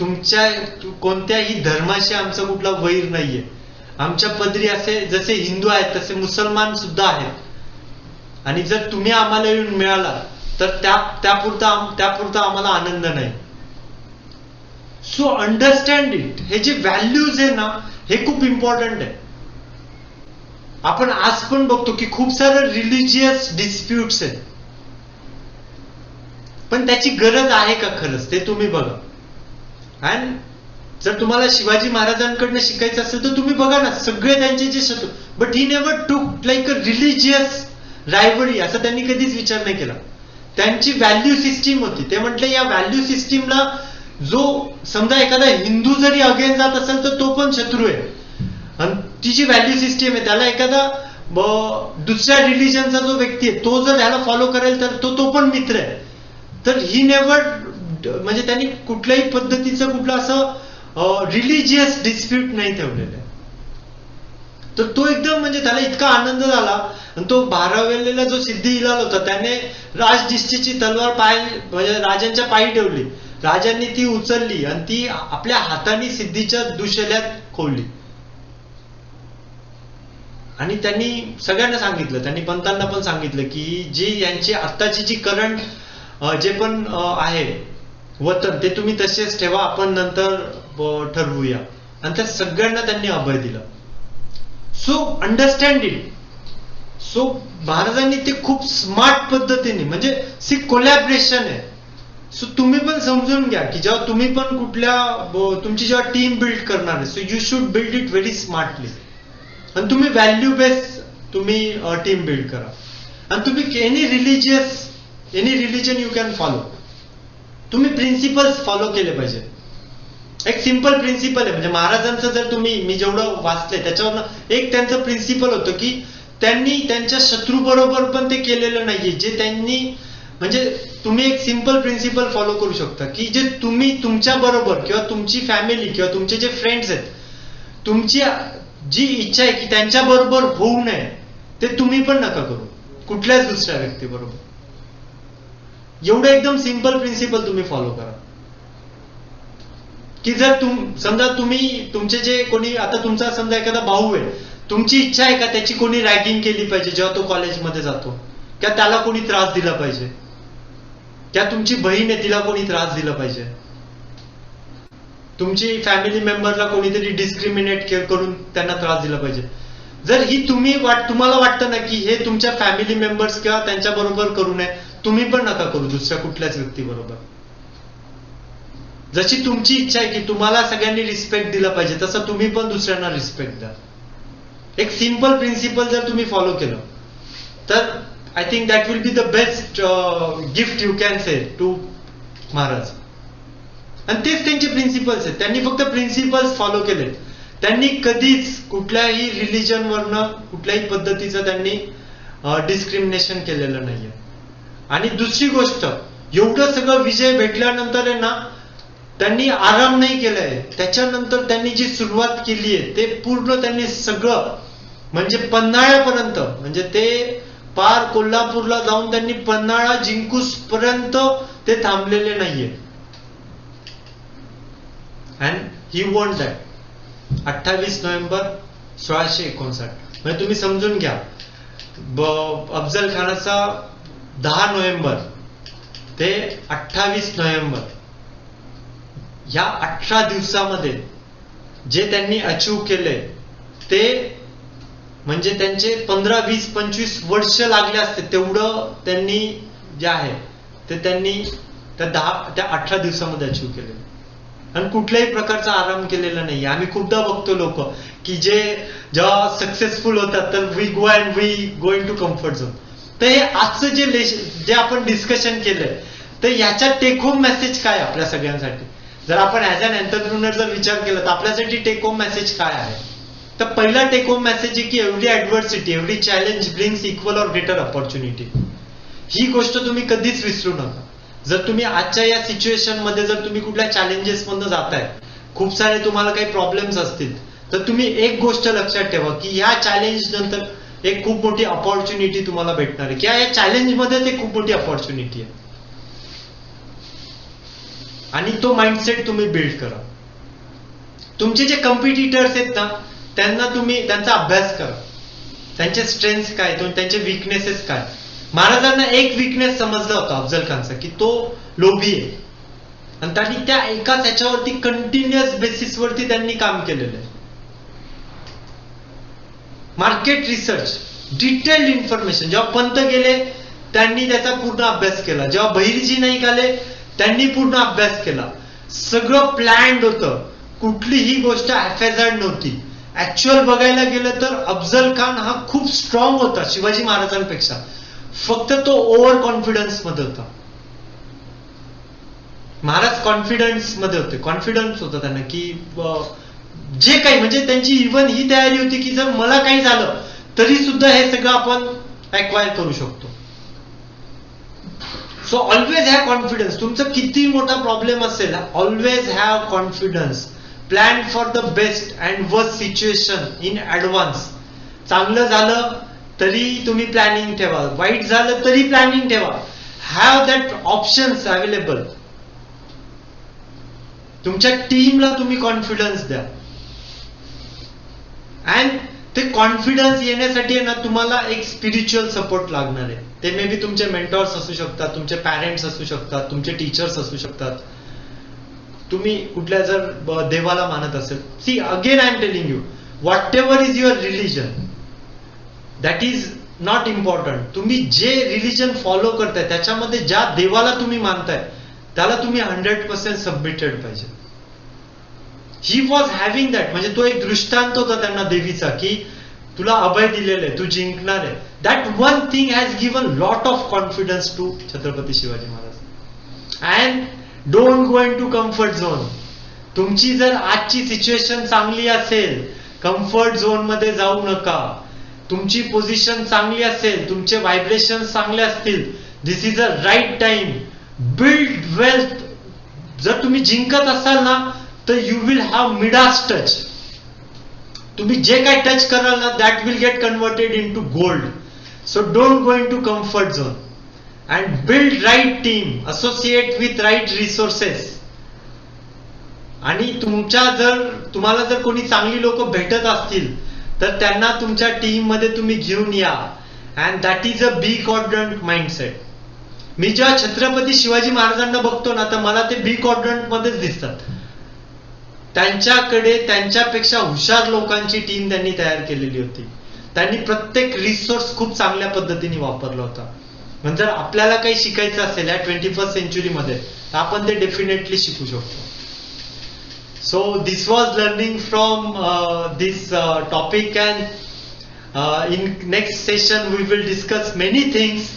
[SPEAKER 1] तुमच्या कोणत्याही धर्माशी आमचा कुठला वैर नाहीये. आमच्या पदरी असे जसे हिंदू आहेत तसे मुसलमान सुद्धा आहेत. आणि जर तुम्ही आम्हाला येऊन मिळाला तर त्यापुरता आम्हाला आनंद नाही. So understand it. हे जे व्हॅल्यूज आहे ना हे खूप इम्पॉर्टंट आहे. आपण आज पण बघतो की खूप सारे रिलिजियस डिस्प्यूट्स आहेत, पण त्याची गरज आहे का खरंच ते तुम्ही बघा. आणि जर तुम्हाला शिवाजी महाराजांकडनं शिकायचं असेल तर तुम्ही बघा ना, सगळे त्यांचे जे शत्रू, बट ही नेव्हर टूक लाईक अ रिलिजियस रायवरी, असं त्यांनी कधीच विचार नाही केला. त्यांची व्हॅल्यू सिस्टीम होती. ते म्हटले या व्हॅल्यू सिस्टीमला जो समजा एखादा हिंदू जरी अगेन्स्ट जात असेल तर तो पण शत्रू आहे. आणि ती जी व्हॅल्यू सिस्टीम आहे त्याला एखादा दुसऱ्या रिलिजनचा जो व्यक्ती आहे तो जर ह्याला फॉलो करेल तर तो पण मित्र आहे. तर ही नेव्हर, म्हणजे त्यांनी कुठल्याही पद्धतीचं कुठलं असं रिलिजियस डिस्प्यूट नाही ठेवलेलं आहे. तर तो एकदम म्हणजे त्याला इतका आनंद झाला. आणि तो भारावलेला जो सिद्धी हिलाल होता त्याने राजदिष्टीची तलवार म्हणजे राजांच्या पायी ठेवली. राजांनी ती उचलली आणि ती आपल्या हाताने सिद्धीच्या दुशेल्यात खोवली. आणि त्यांनी सगळ्यांना सांगितलं, त्यांनी पंतांना पण सांगितलं की जी यांची आत्ताची जी करंट जे पण आहे वतन ते तुम्ही तसेच ठेवा, आपण नंतर ठरवूया. आणि त्या सगळ्यांना त्यांनी अभय दिलं. So understand it. सो महाराजांनी ते खूप स्मार्ट पद्धतीने, म्हणजे सी कोलॅबरेशन आहे. सो तुम्ही पण समजून घ्या की जेव्हा तुम्ही पण तुमची जेव्हा टीम बिल्ड करणार आहे, so you should build it very smartly. आणि तुम्ही व्हॅल्यू बेस्ड तुम्ही टीम बिल्ड करा. आणि तुम्ही any religion you can follow. तुम्ही प्रिन्सिपल्स फॉलो केले पाहिजे. एक सिंपल प्रिन्सिपल आहे, म्हणजे महाराजांचं जर मी जेवढं वाचलंय त्याच्यावरनं एक त्यांचं प्रिन्सिपल होतं की त्यांनी त्यांच्या शत्रू बरोबर पण ते केलेलं नाहीये जे त्यांनी, म्हणजे तुम्ही एक सिंपल प्रिन्सिपल फॉलो करू शकता की जे तुम्ही तुमच्या बरोबर किंवा तुमची फॅमिली किंवा तुमचे जे फ्रेंड्स आहेत, तुमची जी इच्छा आहे की त्यांच्या बरोबर होऊ नये ते तुम्ही पण नका करू कुठल्याच दुसऱ्या व्यक्ती बरोबर. एवढं एकदम सिंपल प्रिन्सिपल तुम्ही फॉलो करा की जर समजा तुम्ही तुमचे जे कोणी, आता तुमचा समजा एखादा भाऊ आहे तुमची इच्छा आहे का त्याची कोणी रॅगिंग केली पाहिजे जेव्हा तो कॉलेजमध्ये जातो? का त्याला कोणी त्रास दिला पाहिजे? त्या तुमची बहीण आहे तिला कोणी त्रास दिला पाहिजे? तुमची फॅमिली मेंबरला कोणीतरी डिस्क्रिमिनेट करून त्यांना त्रास दिला पाहिजे? जर ही तुम्हाला वाटतं ना की हे तुमच्या फॅमिली मेंबर्स किंवा त्यांच्या बरोबर करू नये, तुम्ही पण नका करू दुसऱ्या कुठल्याच व्यक्तीबरोबर. जशी तुमची इच्छा आहे की तुम्हाला सगळ्यांनी रिस्पेक्ट दिला पाहिजे, तसं तुम्ही पण दुसऱ्यांना रिस्पेक्ट द्या. एक सिंपल प्रिन्सिपल जर तुम्ही फॉलो केलं तर I think that will be the best gift you can say to Maharaj. आणि तेच त्यांचे प्रिन्सिपल्स आहेत. त्यांनी फक्त प्रिन्सिपल्स फॉलो केले. त्यांनी कधीच कुठल्याही रिलिजनवरनं कुठल्याही पद्धतीचं त्यांनी डिस्क्रिमिनेशन केलेलं नाहीये. आणि दुसरी गोष्ट, एवढं सगळं विजय भेटल्यानंतर आहे ना, त्यांनी आराम नाही केलाय. त्याच्यानंतर त्यांनी जी सुरुवात केली आहे ते पूर्ण त्यांनी सगळं म्हणजे पन्हाळ्यापर्यंत, म्हणजे ते पार कोल्हापूरला जाऊन त्यांनी पन्हाळा जिंकूस पर्यंत ते थांबलेले नाहीये. And he want that. 28 November 1659. म्हणजे तुम्ही समजून घ्या, अफजल खानाचा 10 नोव्हेंबर ते 28 नोव्हेंबर या 18 दिवसामध्ये जे त्यांनी अचीव केले ते म्हणजे त्यांचे 15, 20, 25 वर्ष लागले असते तेवढं त्यांनी जे आहे ते त्यांनी त्या 18 दिवसामध्ये अचीव केले. आणि कुठल्याही प्रकारचा आराम केलेला नाही. आम्ही खूपदा बघतो लोक की जे जेव्हा सक्सेसफुल होतात तर we go and we go in to comfort zone. तर हे आजचं जे आपण डिस्कशन केलंय तर याचा टेक होम मेसेज काय आपल्या सगळ्यांसाठी? जर आपण ऍज अन एंटरप्रिन्युअर जर विचार केला तर आपल्यासाठी टेक होम मेसेज काय आहे? तर पहिला टेक होम मेसेज आहे की every adversity, every challenge brings equal or greater opportunity. ही गोष्ट तुम्ही कधीच विसरू नका. जर तुम्ही आजच्या या सिच्युएशन मध्ये जर तुम्ही कुठल्या चॅलेंजेस मधून जाताय, खूप सारे तुम्हाला काही प्रॉब्लेम्स असतील, तर तुम्ही एक गोष्ट लक्षात ठेवा की या चॅलेंज नंतर एक खूप मोठी अपॉर्च्युनिटी तुम्हाला भेटणार आहे, किंवा या चॅलेंज मध्ये ते खूप मोठी अपॉर्च्युनिटी आहे. आणि तो माइंडसेट तुम्ही बिल्ड करा. तुमचे जे कॉम्पिटिटर्स आहेत ना त्यांना तुम्ही त्यांचा अभ्यास करा. त्यांचे स्ट्रेंथ काय, त्यांचे विकनेसेस काय. महाराजांना एक विकनेस समजला होता अफजल खानचा की तो लोभी आहे. आणि त्यांनी त्या एकाच ह्याच्यावरती कंटिन्युअस बेसिसवरती त्यांनी काम केलेलं आहे. Market research, detailed information. जेव्हा पंत गेले त्यांनी त्याचा पूर्ण अभ्यास केला. जेव्हा बहिर्जी नाईक आले त्यांनी पूर्ण अभ्यास केला. सगळं प्लॅन्ड होतं. कुठलीही गोष्ट हॅफॅझार्ड नव्हती. ऍक्च्युअल बघायला गेलं तर अफजल खान हा खूप स्ट्रॉंग होता शिवाजी महाराजांपेक्षा. फक्त तो ओव्हर कॉन्फिडन्स मध्ये होता. महाराज कॉन्फिडन्स मध्ये होते. कॉन्फिडन्स होता त्यांना की जे काही म्हणजे त्यांची इव्हन ही तयारी होती की जर मला काही झालं तरी सुद्धा हे सगळं आपण ऍक्वायर करू शकतो. So always have confidence. तुमचं किती मोठा प्रॉब्लेम असेल, always have confidence. Plan for the best and worst situation in advance. चांगलं झालं तरी तुम्ही प्लॅनिंग ठेवा, वाईट झालं तरी प्लॅनिंग ठेवा. Have that options available. तुमच्या टीमला तुम्ही कॉन्फिडन्स द्या. अँड ते कॉन्फिडन्स येण्यासाठी ना तुम्हाला एक स्पिरिच्युअल सपोर्ट लागणार आहे. ते मे बी तुमचे मेंटॉर्स असू शकतात, तुमचे पॅरेंट्स असू शकतात, तुमचे टीचर्स असू शकतात. तुम्ही कुठल्या जर देवाला मानत असेल, see again I am telling you, whatever is your religion that is not important. तुम्ही जे रिलिजन फॉलो करताय त्याच्यामध्ये ज्या देवाला तुम्ही मानताय त्याला तुम्ही 100% सबमिटेड पाहिजे. He was having that. म्हणजे तो एक दृष्टांत होता त्यांना देवीचा की तुला अभय दिलेलं आहे, तू जिंकणार आहे. That one thing has given lot of confidence to Chhatrapati Shivaji Maharaj. And don't go in to comfort zone. तुमची जर आजची सिच्युएशन चांगली असेल, कम्फर्ट झोन मध्ये जाऊ नका. तुमची पोझिशन चांगली असेल, तुमचे व्हायब्रेशन चांगले असतील, this is a right time. Build wealth. जर तुम्ही जिंकत असाल ना तर you will have Midas touch. तुम्ही जे काय टच कराल ना that will get converted in to gold. So don't go in to comfort zone and build right team, associate with right resources. आणि तुम्हाला जर कोणी चांगली लोक भेटत असतील तर त्यांना तुमच्या टीम मध्ये तुम्ही घेऊन या. And that is a B quadrant mindset. मी जेव्हा छत्रपती शिवाजी महाराजांना बघतो ना, तर मला ते बी क्वाड्रंट मध्येच दिसतात. त्यांच्याकडे त्यांच्यापेक्षा हुशार लोकांची टीम त्यांनी तयार केलेली होती. त्यांनी प्रत्येक रिसोर्स खूप चांगल्या पद्धतीने वापरला होता. म्हणजे जर आपल्याला काही शिकायचं असेल या 21st सेंचुरी मध्ये, तर आपण ते डेफिनेटली शिकू शकतो. So this was learning from this topic, and in next session we will discuss many things.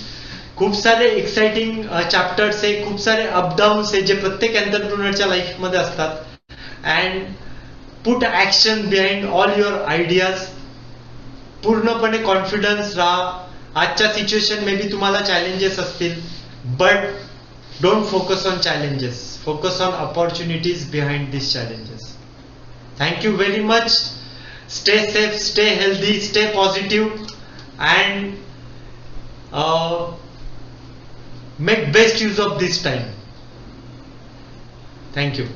[SPEAKER 1] खूप सारे एक्साइटिंग चॅप्टर्स आहे, खूप सारे अपडाऊन्स आहे जे प्रत्येक एंटरप्रेन्योरच्या लाईफ मध्ये असतात. And put action behind all your ideas. पूर्णपणे कॉन्फिडन्स राहा. आजच्या सिच्युएशन मे बी तुम्हाला चॅलेंजेस असतील, but don't focus on challenges. Focus on opportunities behind these challenges. Thank you very much. Stay safe, stay healthy, stay positive, and make best use of this time. Thank you.